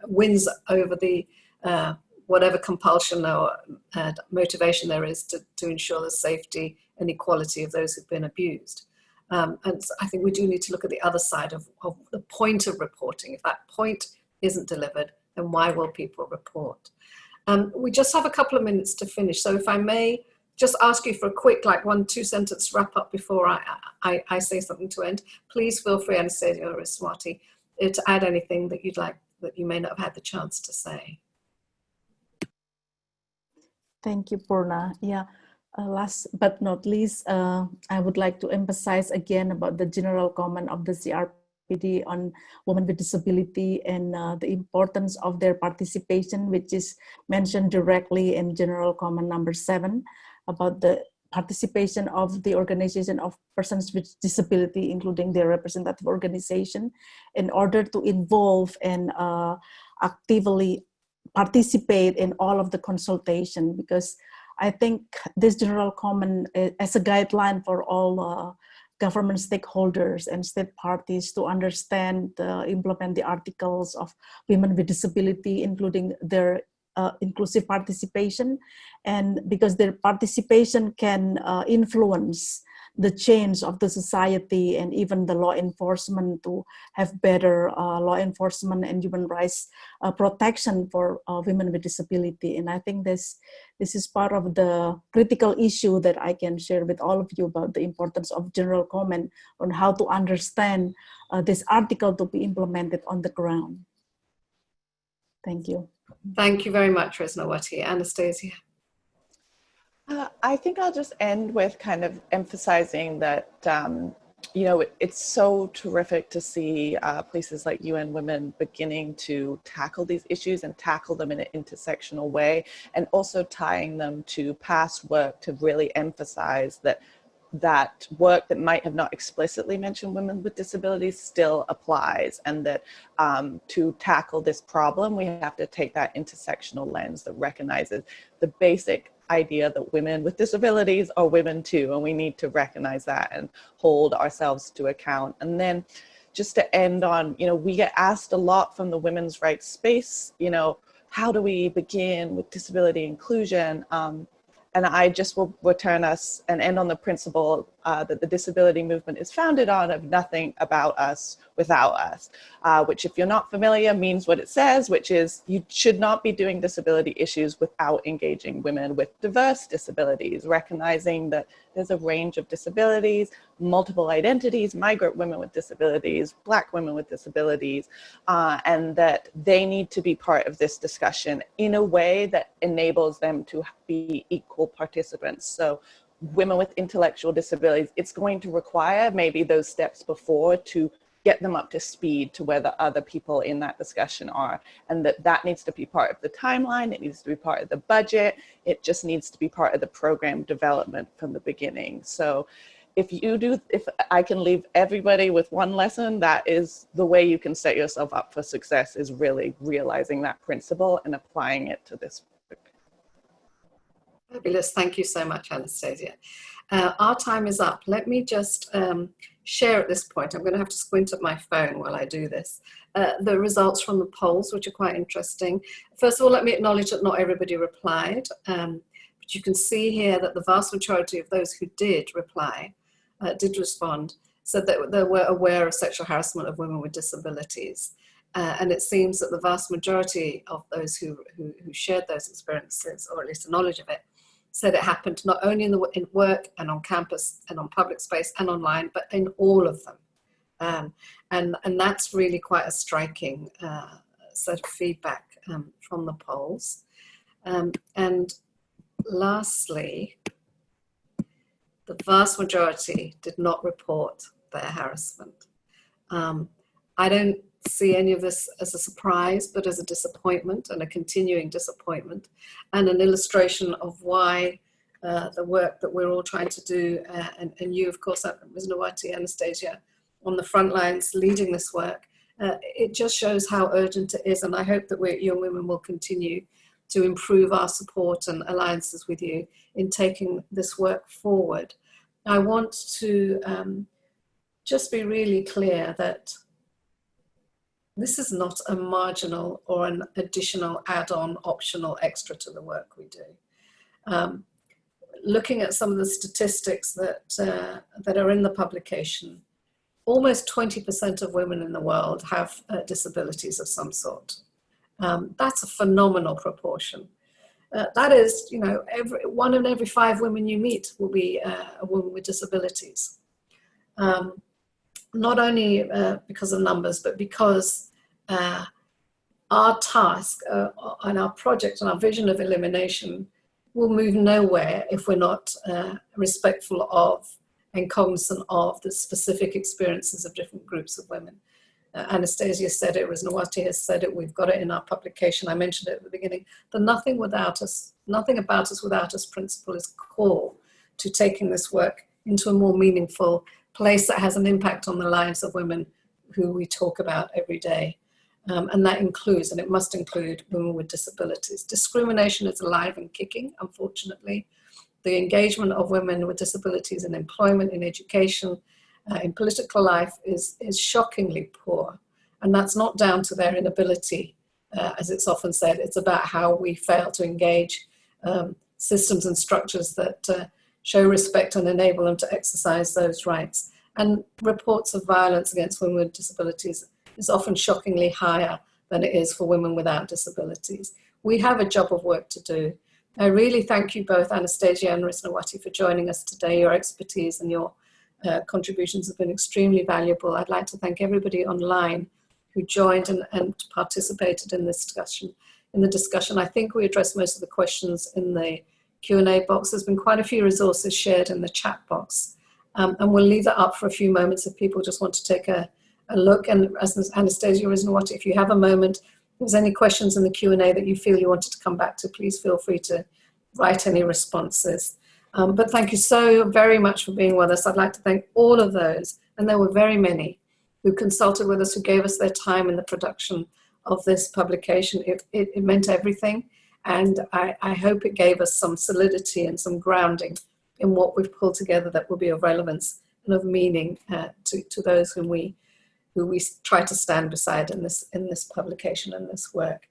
wins over the whatever compulsion or motivation there is to ensure the safety and equality of those who've been abused. And so I think we do need to look at the other side of the point of reporting. If that point isn't delivered, then why will people report? We just have a couple of minutes to finish. So if I may just ask you for a quick, 1-2 sentence wrap up before I say something to end. Please feel free, Anastasia or Risnawati, to add anything that you'd like, that you may not have had the chance to say. Thank you, Purna. Yeah. Last but not least, I would like to emphasize again about the general comment of the CRPD on women with disability and the importance of their participation, which is mentioned directly in general comment number 7 about the participation of the organization of persons with disability, including their representative organization, in order to involve and actively participate in all of the consultation, because I think this general comment as a guideline for all government stakeholders and state parties to understand, implement the articles of women with disability, including their inclusive participation, and because their participation can influence the change of the society and even the law enforcement to have better law enforcement and human rights protection for women with disability. And I think this is part of the critical issue that I can share with all of you about the importance of general comment on how to understand this article to be implemented on the ground. Thank you. Thank you very much, Risnawati. Anastasia. I think I'll just end with kind of emphasizing that, it's so terrific to see places like UN Women beginning to tackle these issues and tackle them in an intersectional way, and also tying them to past work to really emphasize that work that might have not explicitly mentioned women with disabilities still applies, and that to tackle this problem, we have to take that intersectional lens that recognizes the basic idea that women with disabilities are women too, and we need to recognize that and hold ourselves to account. And then just to end on, we get asked a lot from the women's rights space, how do we begin with disability inclusion? And I just will return us and end on the principle that the disability movement is founded on of nothing about us without us, which if you're not familiar means what it says, which is you should not be doing disability issues without engaging women with diverse disabilities, recognizing that there's a range of disabilities, multiple identities, migrant women with disabilities, Black women with disabilities, and that they need to be part of this discussion in a way that enables them to be equal participants. So women with intellectual disabilities, it's going to require maybe those steps before to get them up to speed to where the other people in that discussion are. And that needs to be part of the timeline, it needs to be part of the budget, it just needs to be part of the program development from the beginning. So if I can leave everybody with one lesson, that is the way you can set yourself up for success, is really realizing that principle and applying it to this work. Fabulous. Thank you so much, Anastasia. Our time is up. Let me just share at this point, I'm going to have to squint at my phone while I do this, the results from the polls, which are quite interesting. First of all, let me acknowledge that not everybody replied, but you can see here that the vast majority of those who did reply, did respond, said that they were aware of sexual harassment of women with disabilities. And it seems that the vast majority of those who shared those experiences, or at least the knowledge of it, said it happened not only in work and on campus and on public space and online, but in all of them. And that's really quite a striking set of feedback from the polls. And lastly, the vast majority did not report their harassment. I don't see any of this as a surprise, but as a disappointment, and a continuing disappointment, and an illustration of why the work that we're all trying to do, and you, of course, Risnawati, Anastasia, on the front lines leading this work, it just shows how urgent it is. And I hope that young women will continue to improve our support and alliances with you in taking this work forward. I want to just be really clear that this is not a marginal or an additional add-on, optional extra to the work we do. Looking at some of the statistics that are in the publication, almost 20% of women in the world have disabilities of some sort. That's a phenomenal proportion. That is, you know, one in every 5 women you meet will be a woman with disabilities. Not only because of numbers, but because our task and our project and our vision of elimination will move nowhere if we're not respectful of and cognizant of the specific experiences of different groups of women. Anastasia said it, Risnawati has said it, we've got it in our publication, I mentioned it at the beginning. The nothing about us without us principle is core to taking this work into a more meaningful place that has an impact on the lives of women who we talk about every day. And that includes, and it must include, women with disabilities. Discrimination is alive and kicking, unfortunately. The engagement of women with disabilities in employment, in education, in political life is shockingly poor. And that's not down to their inability, as it's often said. It's about how we fail to engage systems and structures that show respect and enable them to exercise those rights. And reports of violence against women with disabilities is often shockingly higher than it is for women without disabilities. We have a job of work to do. I really thank you both, Anastasia and Risnawati, for joining us today. Your expertise and your contributions have been extremely valuable. I'd like to thank everybody online who joined and participated in this discussion. I think we addressed most of the questions in the Q&A box. There's been quite a few resources shared in the chat box. And we'll leave that up for a few moments if people just want to take a look. And as Anastasia, Risnawati, if you have a moment, if there's any questions in the Q&A that you feel you wanted to come back to, please feel free to write any responses. But thank you so very much for being with us. I'd like to thank all of those, and there were very many, who consulted with us, who gave us their time in the production of this publication. It meant everything, and I hope it gave us some solidity and some grounding in what we've pulled together that will be of relevance and of meaning to those who we try to stand beside in this publication and this work.